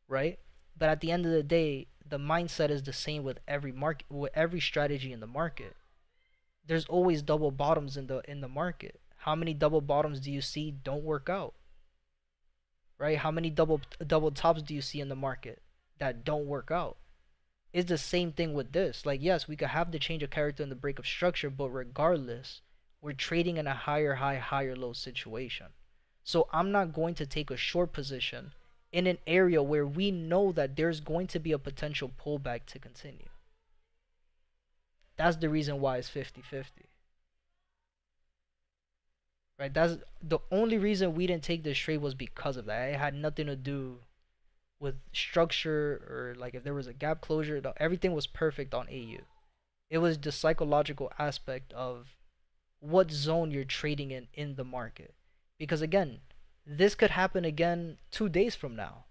Speaker 1: right? But at the end of the day, the mindset is the same with every market, with every strategy in the market. There's always double bottoms in the market. How many double bottoms do you see don't work out? Right? How many double tops do you see in the market that don't work out? It's the same thing with this. Like, yes, we could have the change of character and the break of structure, but regardless, we're trading in a higher high, higher low situation. So I'm not going to take a short position in an area where we know that there's going to be a potential pullback to continue. That's the reason why it's 50-50. Right? That's the only reason we didn't take this trade was because of that. It had nothing to do with structure, or like if there was a gap closure, everything was perfect on AU. It was the psychological aspect of what zone you're trading in the market. Because again, this could happen again 2 days from now.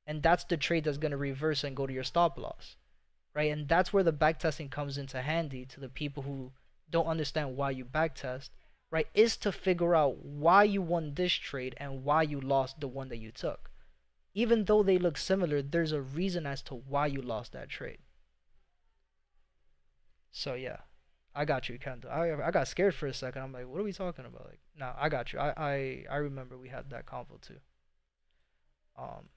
Speaker 1: And that's the trade that's going to reverse and go to your stop loss, right? And that's where the backtesting comes into handy to the people who don't understand why you backtest, right? Is to figure out why you won this trade and why you lost the one that you took. Even though they look similar, there's a reason as to why you lost that trade. So yeah, I got you, Kendo. I got scared for a second. I'm like, what are we talking about? Like, nah, I got you. I remember we had that convo too. Um,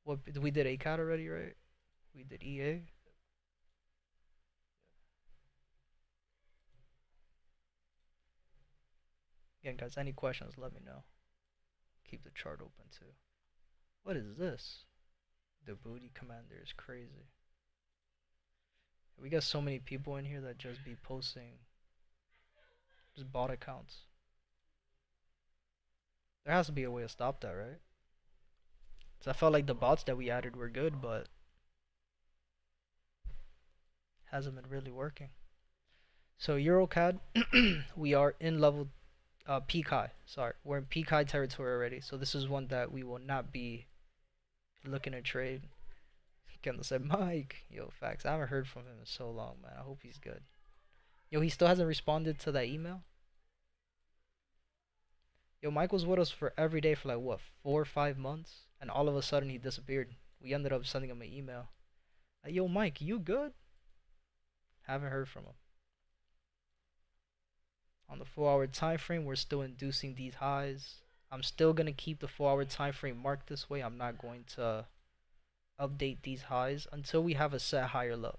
Speaker 1: what we did ACAD already, right? We did EA. Again, guys, any questions? Let me know. Keep the chart open too. What is this? The booty commander is crazy. We got so many people in here that just be posting just bot accounts. There has to be a way to stop that, right? So I felt like the bots that we added were good, but hasn't been really working. So EURCAD, we are in level peak high. Sorry, we're in peak high territory already. So this is one that we will not be looking to trade. Kendall said, Mike, yo, facts. I haven't heard from him in so long, man. I hope he's good. Yo, he still hasn't responded to that email. Yo, Mike was with us for every day for like what, 4 or 5 months, and all of a sudden he disappeared. We ended up sending him an email. Like, yo, Mike, you good? Haven't heard from him. On the 4-hour time frame, we're still inducing these highs. I'm still gonna keep the 4-hour time frame marked this way. I'm not going to update these highs until we have a set higher low.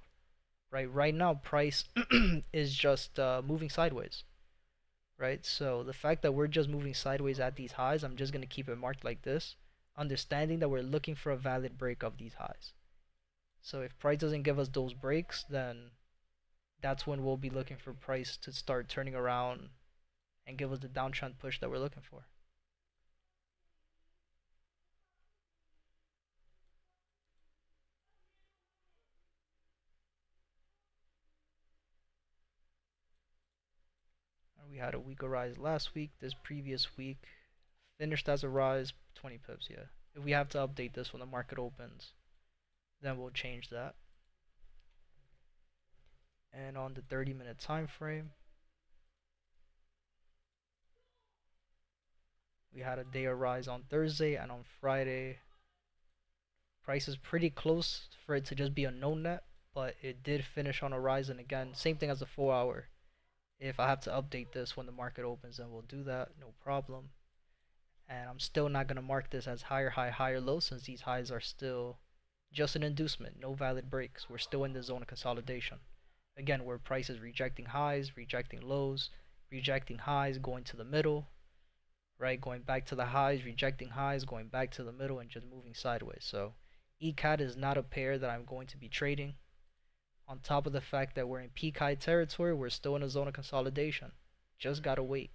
Speaker 1: Right now, price is just moving sideways. Right, so the fact that we're just moving sideways at these highs, I'm just gonna keep it marked like this, understanding that we're looking for a valid break of these highs. So if price doesn't give us those breaks, then that's when we'll be looking for price to start turning around and give us the downtrend push that we're looking for. We had a weaker rise last week. This previous week finished as a rise, 20 pips. Yeah, if we have to update this when the market opens, then we'll change that. And on the 30-minute time frame, we had a day of rise on Thursday, and on Friday price is pretty close for it to just be a no net, but it did finish on a rise. And again, same thing as the 4-hour. If I have to update this when the market opens, then we'll do that, no problem. And I'm still not going to mark this as higher high, higher low, since these highs are still just an inducement, no valid breaks. We're still in the zone of consolidation. Again, where price is rejecting highs, rejecting lows, rejecting highs, going to the middle, right? Going back to the highs, rejecting highs, going back to the middle, and just moving sideways. So ECAD is not a pair that I'm going to be trading. On top of the fact that we're in peak high territory, we're still in a zone of consolidation. Just gotta wait.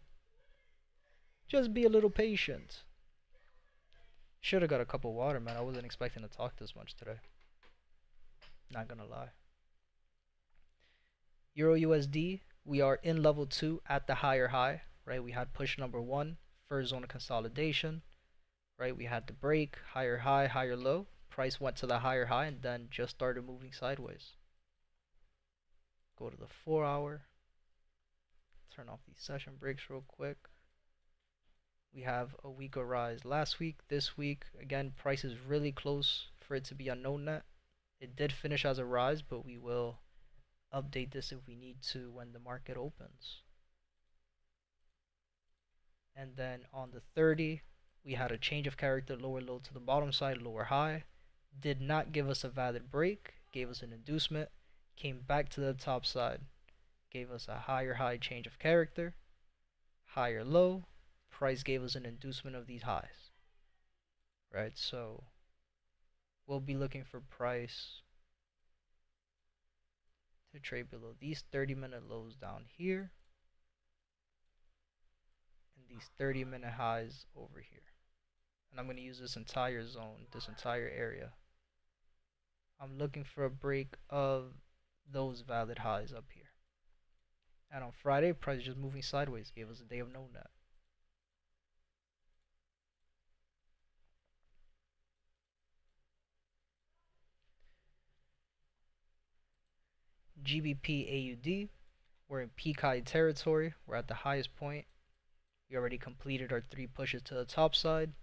Speaker 1: Just be a little patient. Should have got a cup of water, man. I wasn't expecting to talk this much today. Not gonna lie. Euro USD, we are in level 2 at the higher high, right? We had push number 1, first zone of consolidation, right? We had the break, higher high, higher low. Price went to the higher high and then just started moving sideways. Go to the 4-hour. Turn off these session breaks real quick. We have a weaker rise last week. This week, again, price is really close for it to be a no net. It did finish as a rise, but we will update this if we need to when the market opens. And then on the 30, we had a change of character, lower low to the bottom side, lower high. Did not give us a valid break, gave us an inducement, came back to the top side, gave us a higher high change of character, higher low. Price gave us an inducement of these highs, right? So we'll be looking for price to trade below these 30-minute lows down here and these 30-minute highs over here. and I'm going to use this entire zone, this entire area. I'm looking for a break of those valid highs up here. And on Friday, price is just moving sideways, gave us a day of no net. GBPAUD, we're in peak high territory. We're at the highest point. We already completed our 3 pushes to the top side.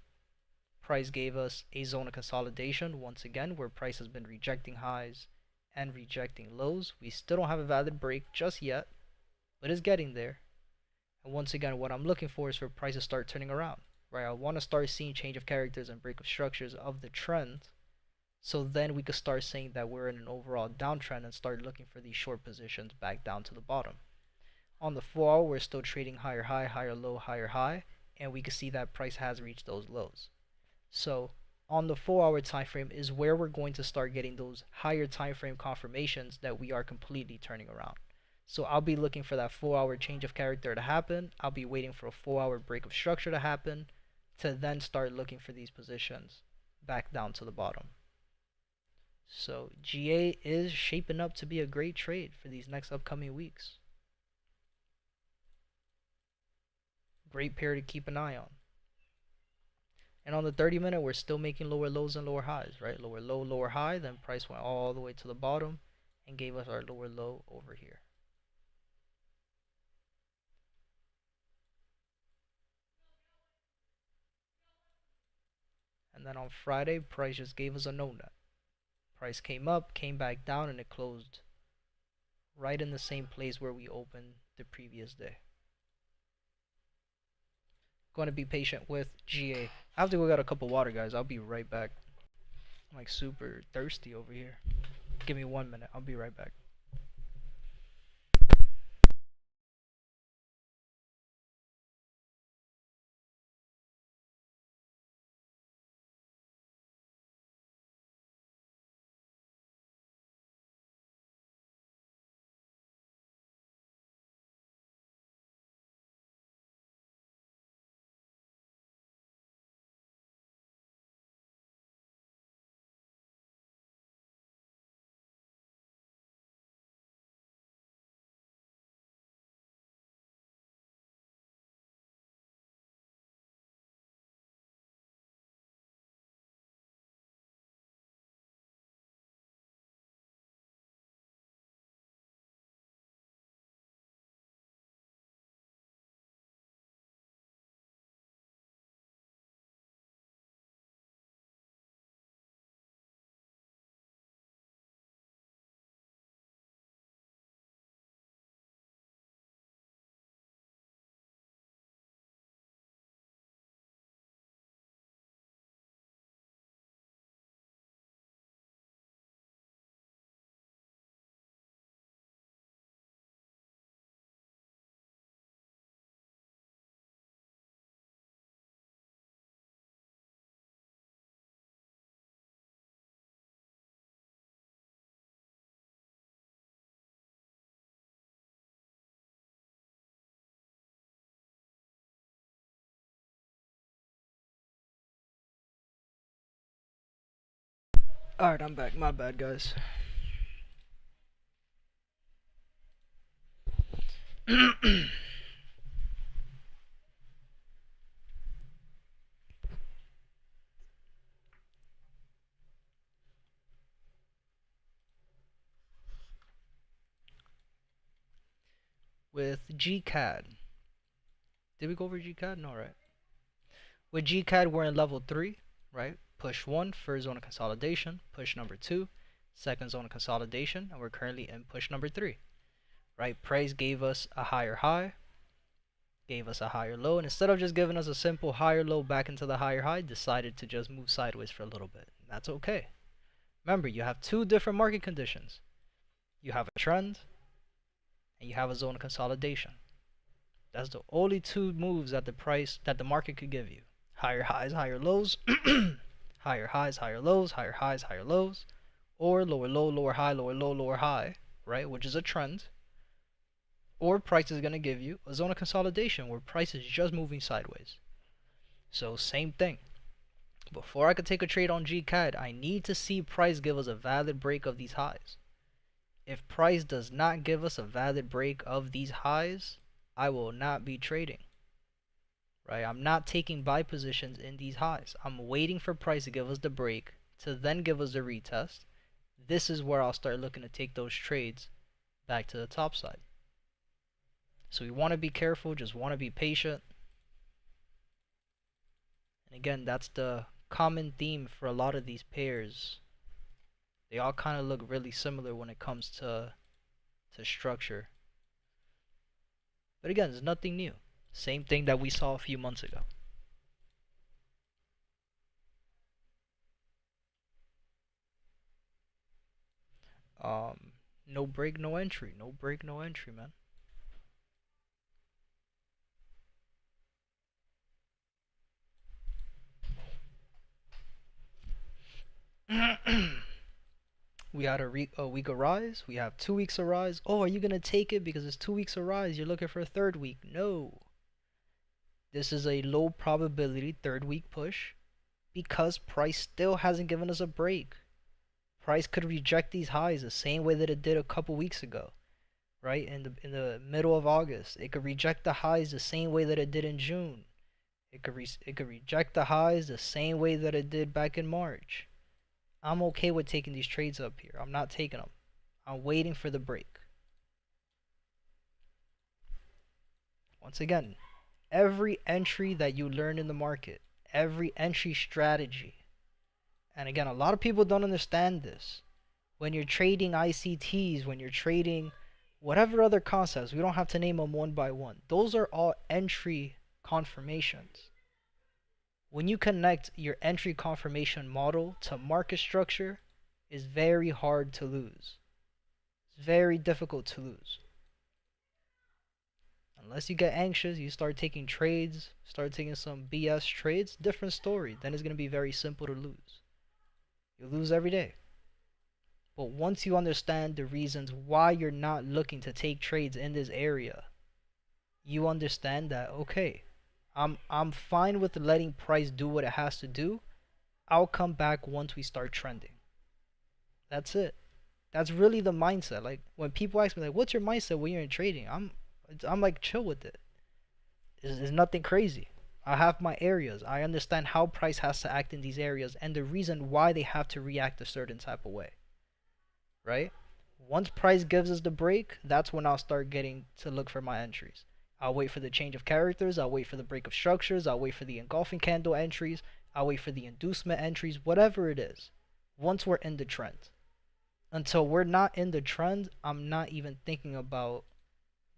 Speaker 1: Price gave us a zone of consolidation once again, where price has been rejecting highs and rejecting lows. We still don't have a valid break just yet, but it's getting there. And once again, what I'm looking for is for price to start turning around, right? I want to start seeing change of characters and break of structures of the trend, so then we could start saying that we're in an overall downtrend and start looking for these short positions back down to the bottom. On the 4 hour, we're still trading higher high, higher low, higher high, and we can see that price has reached those lows. So on the 4 hour time frame is where we're going to start getting those higher time frame confirmations that we are completely turning around. So I'll be looking for that 4 hour change of character to happen. I'll be waiting for a 4 hour break of structure to happen to then start looking for these positions back down to the bottom. So GA is shaping up to be a great trade for these next upcoming weeks. Great pair to keep an eye on. And on the 30-minute, we're still making lower lows and lower highs, right? Lower low, lower high, then price went all the way to the bottom and gave us our lower low over here. And then on Friday, price just gave us a no net. Price came up, came back down, and it closed right in the same place where we opened the previous day. Going to be patient with GA. I have to go get a cup of water, guys. I'll be right back. I'm like super thirsty over here. Give me 1 minute. I'll be right back. Alright, I'm back. My bad, guys. With GCAD. Did we go over GCAD? No, right? With GCAD, we're in level 3, right? Push 1, first zone of consolidation. Push number 2, second zone of consolidation. And we're currently in push number 3, right? Price gave us a higher high, gave us a higher low, and instead of just giving us a simple higher low back into the higher high, decided to just move sideways for a little bit. That's okay. Remember, you have 2 different market conditions. You have a trend, and you have a zone of consolidation. That's the only 2 moves that the market could give you. Higher highs, higher lows, higher highs, higher lows, higher highs, higher lows, or lower low, lower high, lower low, lower high, right? Which is a trend. Or price is going to give you a zone of consolidation where price is just moving sideways. So same thing. Before I could take a trade on GCAD, I need to see price give us a valid break of these highs. If price does not give us a valid break of these highs, I will not be trading. Right? I'm not taking buy positions in these highs. I'm waiting for price to give us the break to then give us the retest. This is where I'll start looking to take those trades back to the top side. So we want to be careful, just want to be patient. And again, that's the common theme for a lot of these pairs. They all kind of look really similar when it comes to structure. But again, it's nothing new. Same thing that we saw a few months ago. No break, no entry. No break, no entry, man. We had a week of rise. We have 2 weeks of rise. Oh, are you going to take it because it's 2 weeks of rise? You're looking for a third week. No. This is a low probability third week push because price still hasn't given us a break. Price could reject these highs the same way that it did a couple weeks ago, right? In the middle of August, it could reject the highs the same way that it did in June. It could reject the highs the same way that it did back in March. I'm okay with taking these trades up here. I'm not taking them. I'm waiting for the break. Once again, every entry that you learn in the market, every entry strategy, and again, a lot of people don't understand this. When you're trading ICTs, when you're trading whatever other concepts, we don't have to name them one by one. Those are all entry confirmations. When you connect your entry confirmation model to market structure, it's very hard to lose. It's very difficult to lose. Unless you get anxious, you start taking trades, start taking some BS trades, different story. Then it's going to be very simple to lose. You lose every day. But once you understand the reasons why you're not looking to take trades in this area, you understand that, okay, I'm fine with letting price do what it has to do. I'll come back once we start trending. That's it. That's really the mindset. Like when people ask me like, what's your mindset when you're in trading? I'm like chill with it. It's nothing crazy. I have my areas. I understand how price has to act in these areas and the reason why they have to react a certain type of way. Right? Once price gives us the break, that's when I'll start getting to look for my entries. I'll wait for the change of characters. I'll wait for the break of structures. I'll wait for the engulfing candle entries. I'll wait for the inducement entries, whatever it is. Once we're in the trend. Until we're not in the trend, I'm not even thinking about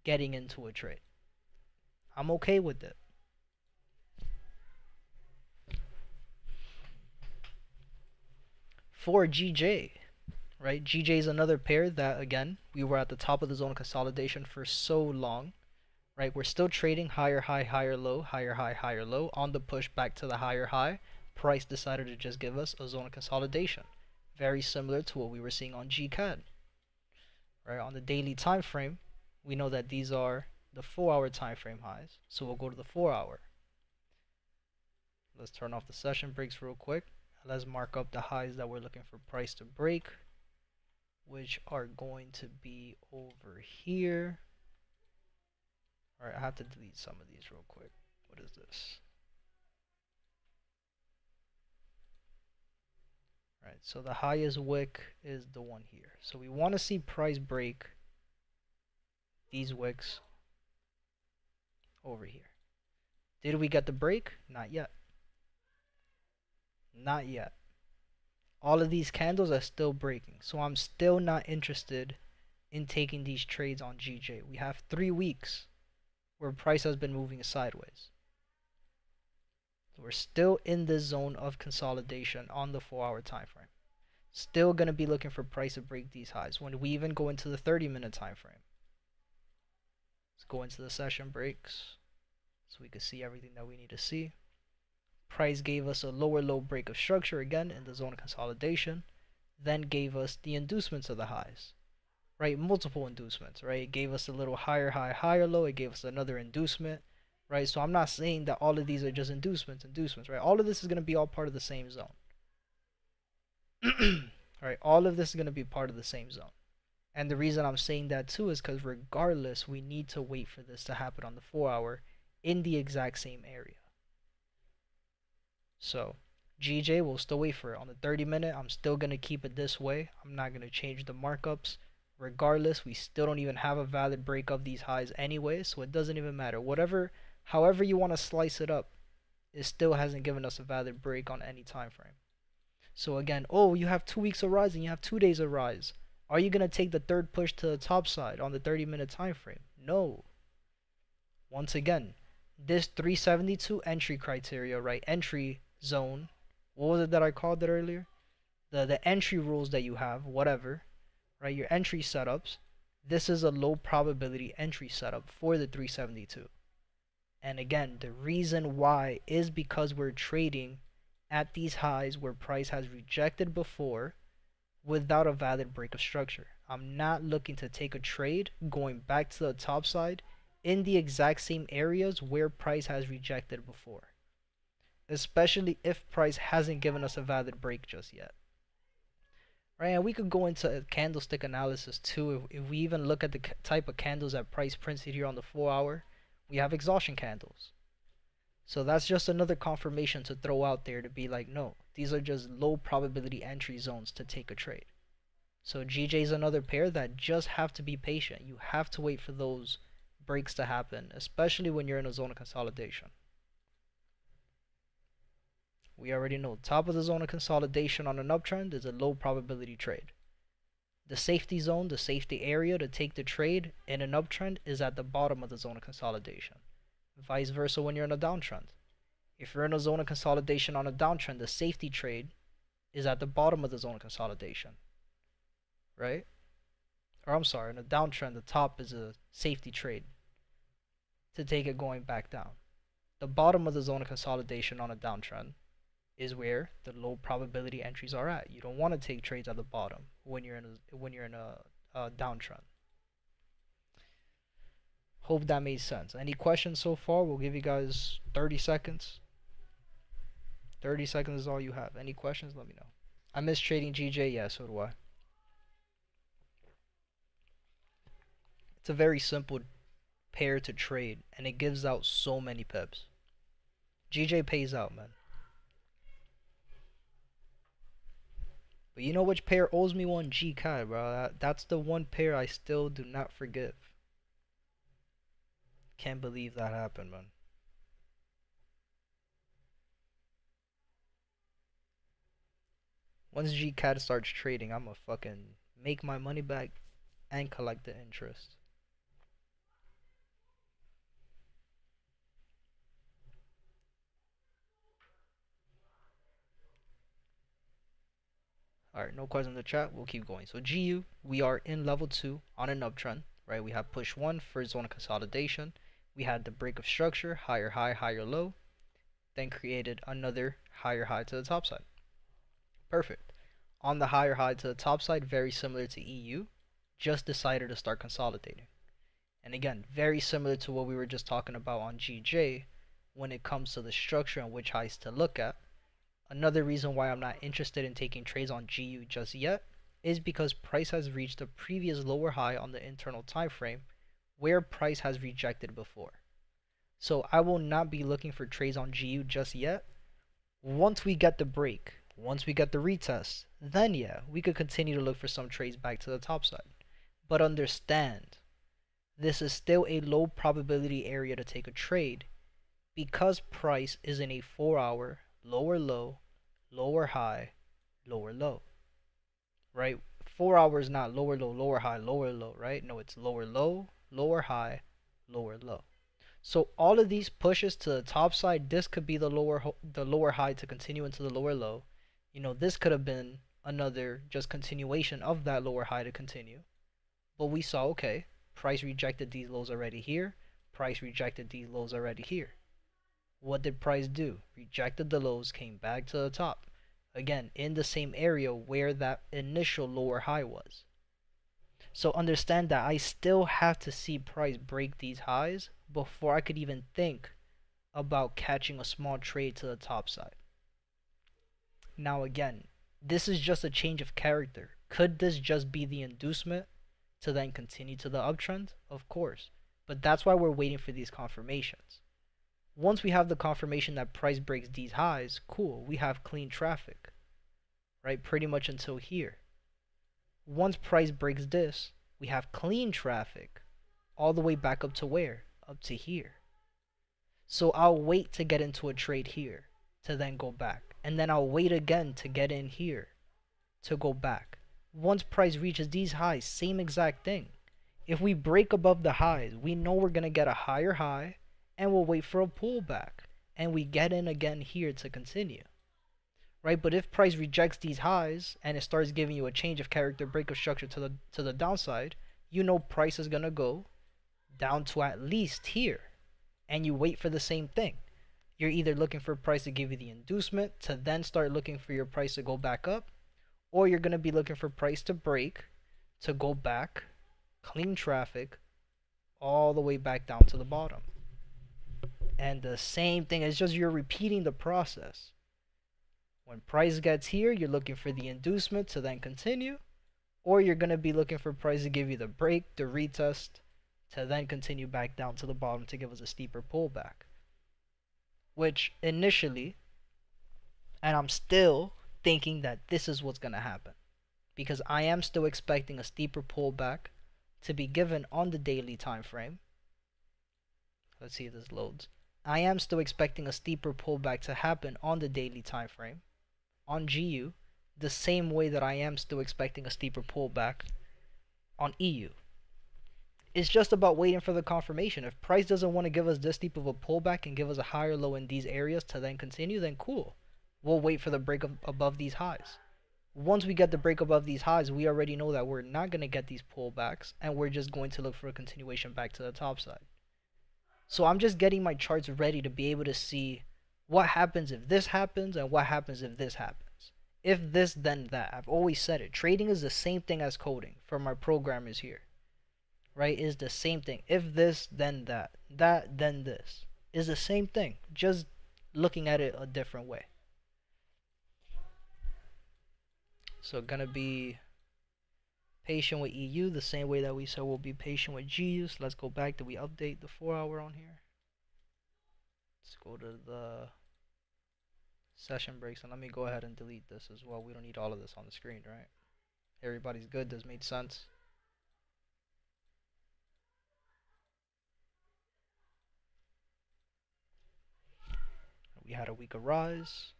Speaker 1: getting into a trade. I'm okay with it. For GJ, right? GJ is another pair that, again, we were at the top of the zone of consolidation for so long. Right, we're still trading higher high, higher low, higher high, higher low on the push back to the higher high. Price decided to just give us a zone of consolidation, very similar to what we were seeing on GCAD. Right, on the daily time frame, we know that these are the 4-hour time frame highs, so we'll go to the 4-hour. Let's turn off the session breaks real quick. Let's mark up the highs that we're looking for price to break, which are going to be over here. Alright, I have to delete some of these real quick. What is this? Alright, so the highest wick is the one here. So we want to see price break these wicks over here. Did we get the break? Not yet. Not yet. All of these candles are still breaking. So I'm still not interested in taking these trades on GJ. We have 3 weeks where price has been moving sideways. So we're still in this zone of consolidation on the 4-hour time frame. Still going to be looking for price to break these highs when we even go into the 30-minute time frame. Let's go into the session breaks so we can see everything that we need to see. Price gave us a lower low break of structure again in the zone of consolidation, then gave us the inducements of the highs. Right, multiple inducements, right? It gave us a little higher high, higher low. It gave us another inducement, right? So I'm not saying that all of these are just inducements, right? All of this is going to be all part of the same zone. Right? All of this is going to be part of the same zone. And the reason I'm saying that too is because regardless, we need to wait for this to happen on the 4-hour in the exact same area. So GJ will still wait for it. On the 30-minute, I'm still going to keep it this way. I'm not going to change the markups. Regardless, we still don't even have a valid break of these highs anyway, so it doesn't even matter. However you want to slice it up, it still hasn't given us a valid break on any time frame. So again, oh, you have 2 weeks of rise and you have 2 days of rise. Are you going to take the third push to the top side on the 30-minute time frame? No. Once again, this 372 entry criteria, right? Entry zone. What was it that I called it earlier? The entry rules that you have, whatever, right? Your entry setups. This is a low probability entry setup for the 372. And again, the reason why is because we're trading at these highs where price has rejected before without a valid break of structure. I'm not looking to take a trade going back to the top side in the exact same areas where price has rejected before, especially if price hasn't given us a valid break just yet. Right, and we could go into candlestick analysis too. If we even look at the type of candles that price printed here on the 4-hour, we have exhaustion candles. So that's just another confirmation to throw out there to be like, no, these are just low probability entry zones to take a trade. So GJ is another pair that just have to be patient. You have to wait for those breaks to happen, especially when you're in a zone of consolidation. We already know top of the zone of consolidation on an uptrend is a low probability trade. The safety zone, the safety area to take the trade in an uptrend is at the bottom of the zone of consolidation. Vice versa when you're in a downtrend. If you're in a zone of consolidation on a downtrend, the safety trade is at the bottom of the zone of consolidation. Right? Or I'm sorry, in a downtrend, the top is a safety trade to take it going back down. The bottom of the zone of consolidation on a downtrend is where the low probability entries are at. You don't want to take trades at the bottom when you're in a downtrend. Hope that made sense. Any questions so far? We'll give you guys 30 seconds. 30 seconds is all you have. Any questions? Let me know. I miss trading GJ. Yeah, so do I. It's a very simple pair to trade, and it gives out so many pips. GJ pays out, man. But you know which pair owes me one? GCAD, bro. That's the one pair I still do not forgive. Can't believe that happened, man. Once GCAD starts trading, I'ma fucking make my money back and collect the interest. Alright, no questions in the chat. We'll keep going. So GU, we are in level 2 on an uptrend, right? We have push 1 for zone of consolidation. We had the break of structure, higher high, higher low, then created another higher high to the top side. Perfect. On the higher high to the top side, very similar to EU, just decided to start consolidating. And again, very similar to what we were just talking about on GJ when it comes to the structure and which highs to look at. Another reason why I'm not interested in taking trades on GU just yet is because price has reached a previous lower high on the internal time frame where price has rejected before. So I will not be looking for trades on GU just yet. Once we get the break, once we get the retest, then yeah, we could continue to look for some trades back to the top side. But understand, this is still a low probability area to take a trade because price is in a 4-hour lower low, lower high, lower low, right? 4 hours not lower low, lower high, lower low, right? No, it's lower low, lower high, lower low. So all of these pushes to the top side, this could be the lower high to continue into the lower low. You know, this could have been another just continuation of that lower high to continue. But we saw, okay, price rejected these lows already here, price rejected these lows already here. What did price do? Rejected the lows, came back to the top. Again, in the same area where that initial lower high was. So understand that I still have to see price break these highs before I could even think about catching a small trade to the top side. Now again, this is just a change of character. Could this just be the inducement to then continue to the uptrend? Of course. But that's why we're waiting for these confirmations. Once we have the confirmation that price breaks these highs, cool, we have clean traffic, right? Pretty much until here. Once price breaks this, we have clean traffic all the way back up to where? Up to here. So I'll wait to get into a trade here to then go back. And then I'll wait again to get in here to go back. Once price reaches these highs, same exact thing. If we break above the highs, we know we're going to get a higher high and we'll wait for a pullback. And we get in again here to continue. Right? But if price rejects these highs and it starts giving you a change of character, break of structure to the downside, you know price is going to go down to at least here. And you wait for the same thing. You're either looking for price to give you the inducement to then start looking for your price to go back up, or you're going to be looking for price to break to go back, clean traffic all the way back down to the bottom. And the same thing, it's just you're repeating the process. When price gets here, you're looking for the inducement to then continue, or you're going to be looking for price to give you the break, the retest, to then continue back down to the bottom to give us a steeper pullback. Which initially, and I'm still thinking that this is what's going to happen, because I am still expecting a steeper pullback to be given on the daily time frame. Let's see if this loads. I am still expecting a steeper pullback to happen on the daily time frame on GU, the same way that I am still expecting a steeper pullback on EU. It's just about waiting for the confirmation. If price doesn't want to give us this steep of a pullback and give us a higher low in these areas to then continue, then cool. We'll wait for the break above these highs. Once we get the break above these highs, we already know that we're not going to get these pullbacks, and we're just going to look for a continuation back to the top side. So I'm just getting my charts ready to be able to see what happens if this happens and what happens if this happens. If this, then that. I've always said it. Trading is the same thing as coding for my programmers here. Right, is the same thing. If this, then that. That, then this. Is the same thing. Just looking at it a different way. So gonna be patient with EU the same way that we said we'll be patient with GU. So let's go back. Did we update the 4 hour on here? Let's go to the session breaks and let me go ahead and delete this as well. We don't need all of this on the screen, right? Everybody's good. This made sense. We had a weaker rise,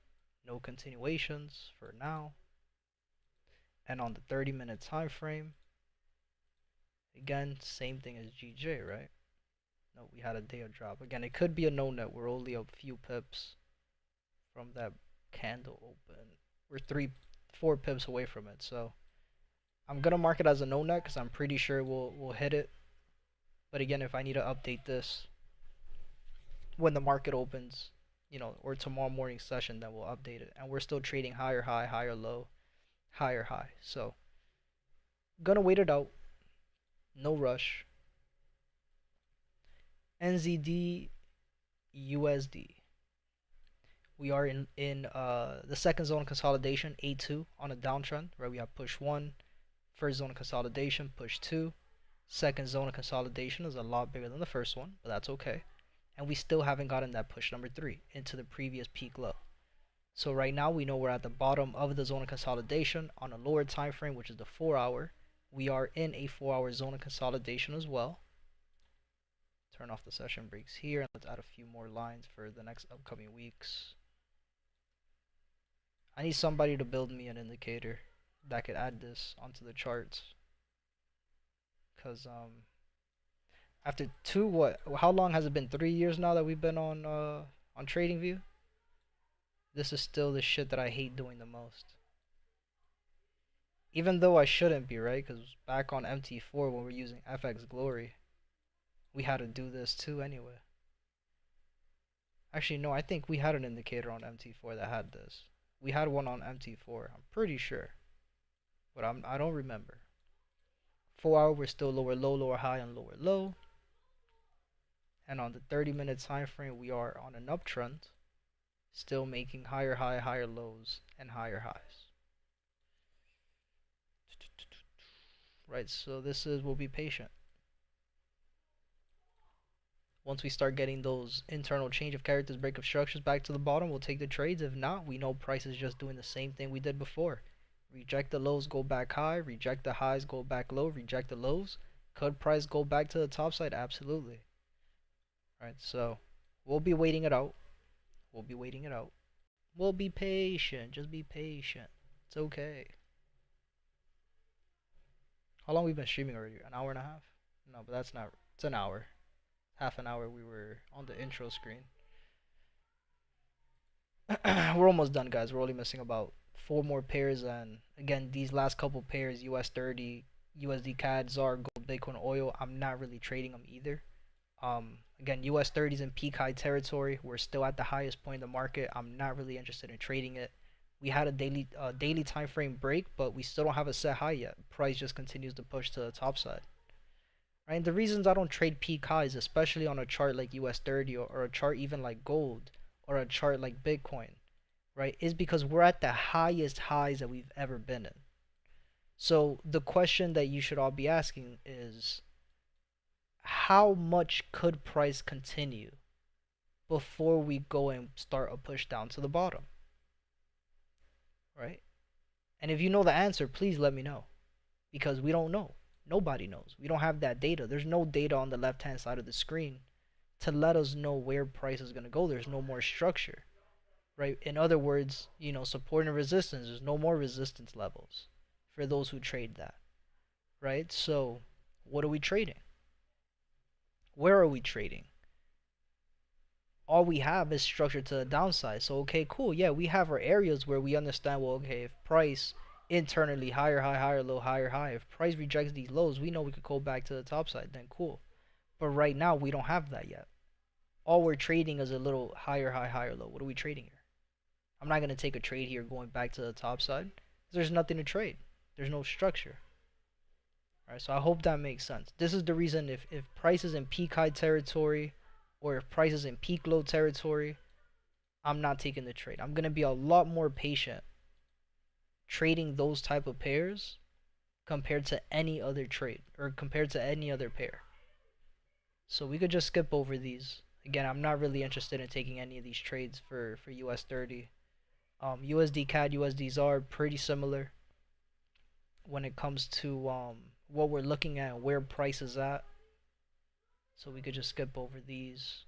Speaker 1: no continuations for now. And on the 30-minute time frame, again, same thing as GJ, right? No, we had a day of drop. Again, it could be a no net. We're only a few pips from that candle open. We're 4 pips away from it. So I'm gonna mark it as a no net because I'm pretty sure we'll hit it. But again, if I need to update this when the market opens, you know, or tomorrow morning session, then we'll update it. And we're still trading higher high, higher low, higher high. So gonna wait it out. No rush. NZD USD. We are in the second zone of consolidation, A2 on a downtrend, right? We have push 1, first zone of consolidation, push 2. Second zone of consolidation is a lot bigger than the first one, but that's okay. And we still haven't gotten that push number 3 into the previous peak low. So right now we know we're at the bottom of the zone of consolidation on a lower time frame, which is the 4 hour. We are in a 4 hour zone of consolidation as well. Turn off the session breaks here and let's add a few more lines for the next upcoming weeks. I need somebody to build me an indicator that could add this onto the charts. Cause after how long has it been? 3 years now that we've been on TradingView? This is still the shit that I hate doing the most. Even though I shouldn't be, right? Because back on MT4 when we're using FX Glory, we had to do this too anyway. Actually, no, I think we had an indicator on MT4 that had this. We had one on MT4, I'm pretty sure. But I don't remember. 4 hour, we're still lower low, lower high, and lower low. And on the 30-minute time frame, we are on an uptrend, still making higher high, higher lows, and higher highs. Right, so this is, we'll be patient. Once we start getting those internal change of characters, break of structures back to the bottom, we'll take the trades. If not, we know price is just doing the same thing we did before. Reject the lows, go back high. Reject the highs, go back low. Reject the lows. Could price go back to the top side? Absolutely. Right, so we'll be waiting it out. We'll be waiting it out. We'll be patient. Just be patient. It's okay. How long we been streaming already? An hour and a half? No, but that's not. It's an hour. Half an hour we were on the intro screen. We're almost done, guys. We're only missing about 4 more pairs, and again, these last couple pairs, US30, USDCAD, ZAR, gold, Bitcoin, oil, I'm not really trading them either. Again, US30 is in peak high territory. We're still at the highest point in the market. I'm not really interested in trading it. We had a daily time frame break, but we still don't have a set high yet. Price just continues to push to the top side. Right? And the reasons I don't trade peak highs, especially on a chart like US30 or a chart even like gold or a chart like Bitcoin, right, is because we're at the highest highs that we've ever been in. So the question that you should all be asking is, how much could price continue before we go and start a push down to the bottom? Right? And if you know the answer, please let me know, because we don't know. Nobody knows. We don't have that data. There's no data on the left hand side of the screen to let us know where price is going to go. There's no more structure, right? In other words, you know, support and resistance, there's no more resistance levels for those who trade that, right? So what are we trading? Where are we trading? All we have is structure to the downside. So okay, cool, yeah, we have our areas where we understand, well, okay, if price internally higher high, higher low, higher high, if price rejects these lows, we know we could go back to the top side, then cool. But right now we don't have that yet. All we're trading is a little higher high, higher low. What are we trading here? I'm not going to take a trade here going back to the top side. There's nothing to trade. There's no structure. Alright, so I hope that makes sense. This is the reason if price is in peak high territory or if price is in peak low territory, I'm not taking the trade. I'm going to be a lot more patient trading those type of pairs compared to any other trade or compared to any other pair. So we could just skip over these. Again, I'm not really interested in taking any of these trades for US30. USDCAD, USDZAR, pretty similar when it comes to what we're looking at and where price is at. So we could just skip over these.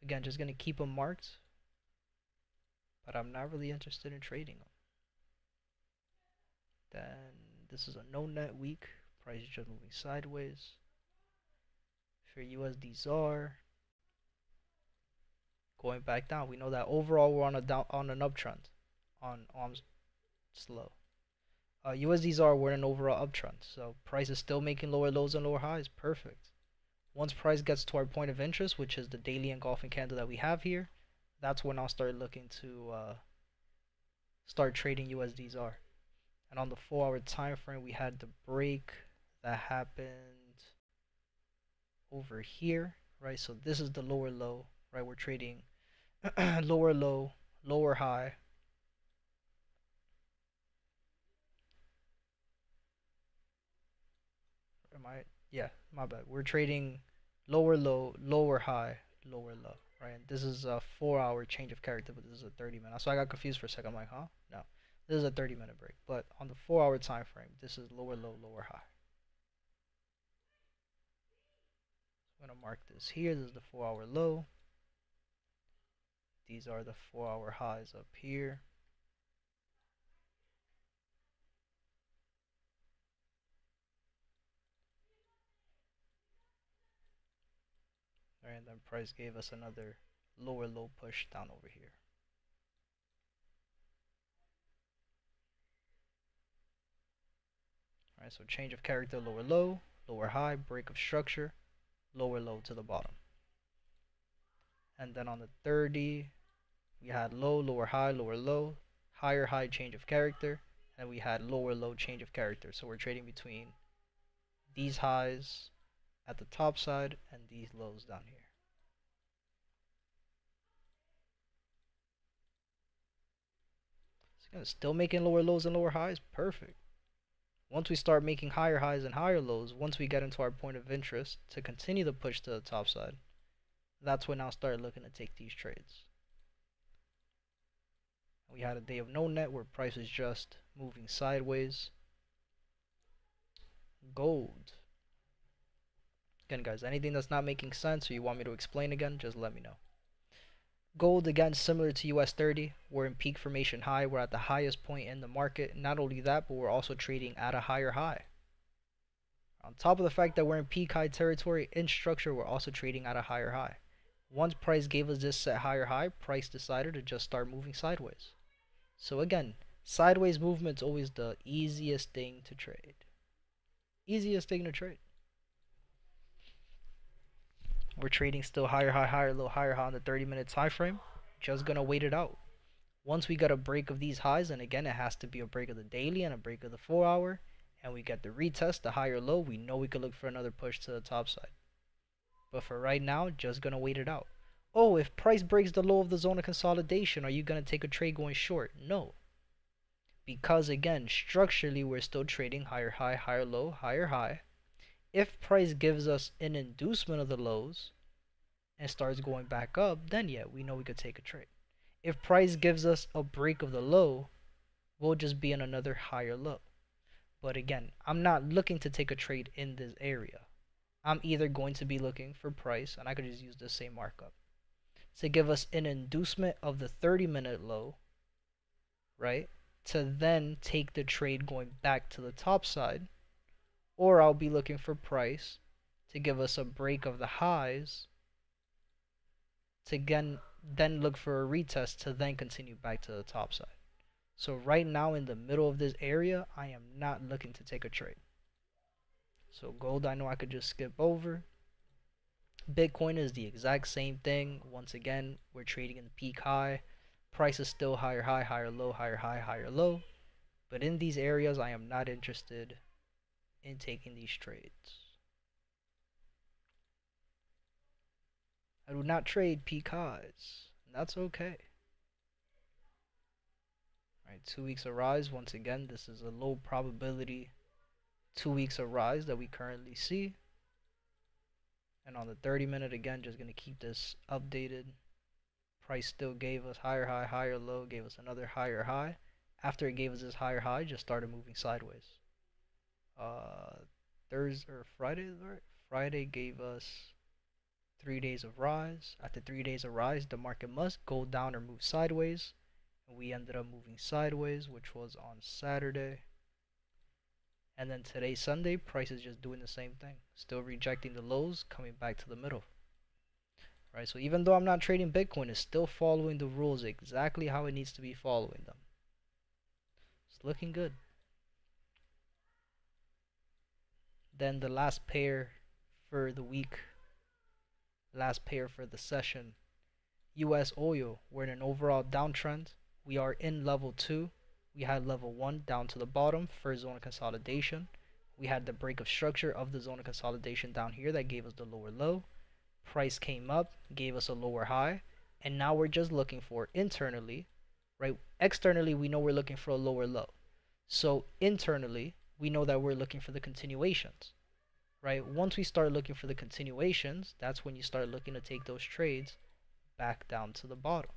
Speaker 1: Again, just going to keep them marked, but I'm not really interested in trading them. Then this is a no net week. Price is just moving sideways. For USDZAR, going back down. We know that overall we're on an uptrend. On slow. USDZAR, we're in an overall uptrend. So price is still making lower lows and lower highs. Perfect. Once price gets to our point of interest, which is the daily engulfing candle that we have here, that's when I'll start looking to start trading USDZAR. And on the 4-hour time frame, we had the break that happened over here, right? So this is the lower low, right? We're trading lower low, lower high. Yeah, my bad. We're trading lower low, lower high, lower low, right? And this is a 4-hour change of character, but this is a 30-minute. So I got confused for a second. I'm like, huh? No, this is a 30-minute break. But on the 4-hour time frame, this is lower low, lower high. I'm gonna mark this here. This is the 4-hour low. These are the 4-hour highs up here. And then price gave us another lower low push down over here. Alright, so change of character, lower low, lower high, break of structure, lower low to the bottom. And then on the 30, we had low, lower high, lower low, higher high, change of character, and we had lower low, change of character. So we're trading between these highs at the top side and these lows down here. So again, still making lower lows and lower highs, perfect. Once we start making higher highs and higher lows, once we get into our point of interest to continue the push to the top side, that's when I'll start looking to take these trades. We had a day of no net where price is just moving sideways. Gold. Again, guys, anything that's not making sense or you want me to explain again, just let me know. Gold, again, similar to US30, we're in peak formation high. We're at the highest point in the market. Not only that, but we're also trading at a higher high. On top of the fact that we're in peak high territory, in structure, we're also trading at a higher high. Once price gave us this set higher high, price decided to just start moving sideways. So again, sideways movement's always the easiest thing to trade. Easiest thing to trade. We're trading still higher high, higher low, higher high on the 30-minute time frame. Just gonna wait it out. Once we get a break of these highs, and again, it has to be a break of the daily and a break of the 4-hour, and we get the retest, the higher low, we know we could look for another push to the top side. But for right now, just gonna wait it out. Oh, if price breaks the low of the zone of consolidation, are you gonna take a trade going short? No. Because again, structurally, we're still trading higher high, higher low, higher high. If price gives us an inducement of the lows and starts going back up, then yeah, we know we could take a trade. If price gives us a break of the low, we'll just be in another higher low. But again, I'm not looking to take a trade in this area. I'm either going to be looking for price, and I could just use the same markup, to give us an inducement of the 30-minute low, right? To then take the trade going back to the top side. Or I'll be looking for price to give us a break of the highs to again then look for a retest to then continue back to the top side. So right now in the middle of this area, I am not looking to take a trade. So gold, I know I could just skip over. Bitcoin is the exact same thing. Once again, we're trading in the peak high. Price is still higher high, higher low, higher high, higher low. But in these areas, I am not interested in taking these trades. I do not trade peak highs. That's okay. Alright, 2 weeks of rise. Once again, this is a low probability 2 weeks of rise that we currently see. And on the 30-minute, again, just going to keep this updated. Price still gave us higher high, higher low, gave us another higher high. After it gave us this higher high, just started moving sideways. Thursday or Friday, right? Friday gave us 3 days of rise. After 3 days of rise, the market must go down or move sideways. And we ended up moving sideways, which was on Saturday. And then today, Sunday, price is just doing the same thing. Still rejecting the lows, coming back to the middle. Right, so even though I'm not trading Bitcoin, it's still following the rules exactly how it needs to be following them. It's looking good. Then the last pair for the week, last pair for the session, US oil. We're in an overall downtrend. We are in level 2. We had level 1 down to the bottom, first zone of consolidation. We had the break of structure of the zone of consolidation down here that gave us the lower low. Price came up, gave us a lower high, and now we're just looking for internally, right? Externally, we know we're looking for a lower low. So internally, we know that we're looking for the continuations, right? Once we start looking for the continuations, that's when you start looking to take those trades back down to the bottom,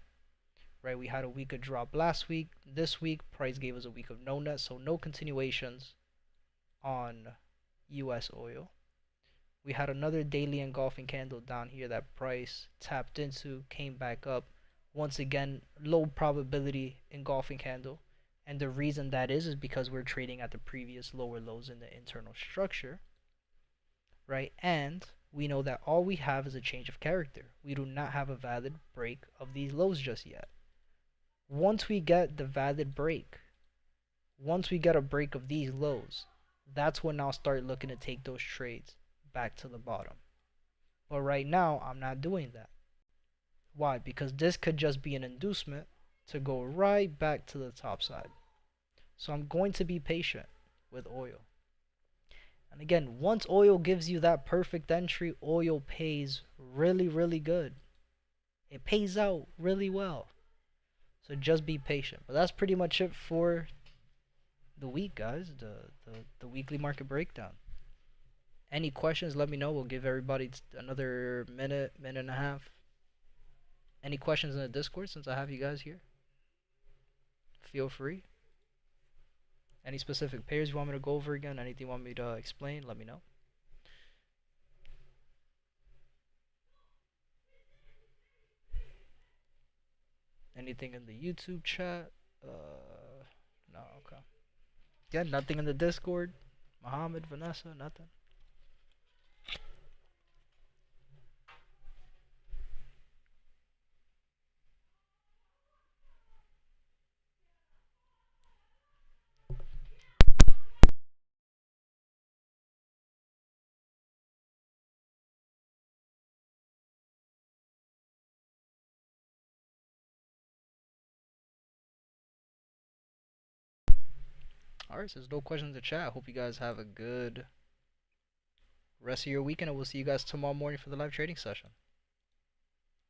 Speaker 1: right? We had a week of drop last week. This week, price gave us a week of no net, so no continuations on US oil. We had another daily engulfing candle down here that price tapped into, came back up. Once again, low probability engulfing candle. And the reason that is because we're trading at the previous lower lows in the internal structure, right? And we know that all we have is a change of character. We do not have a valid break of these lows just yet. Once we get the valid break, once we get a break of these lows, that's when I'll start looking to take those trades back to the bottom. But right now, I'm not doing that. Why? Because this could just be an inducement to go right back to the top side. So I'm going to be patient with oil. And again, once oil gives you that perfect entry, oil pays really, really good. It pays out really well. So just be patient. But that's pretty much it for the week, guys. The weekly market breakdown. Any questions, let me know. We'll give everybody another minute, minute and a half. Any questions in the Discord since I have you guys here? Feel free. Any specific pairs you want me to go over again? Anything you want me to explain? Let me know. Anything in the YouTube chat? No, okay. Yeah, nothing in the Discord. Muhammad, Vanessa, nothing. Alright, so there's no questions in the chat. I hope you guys have a good rest of your weekend, and we'll see you guys tomorrow morning for the live trading session.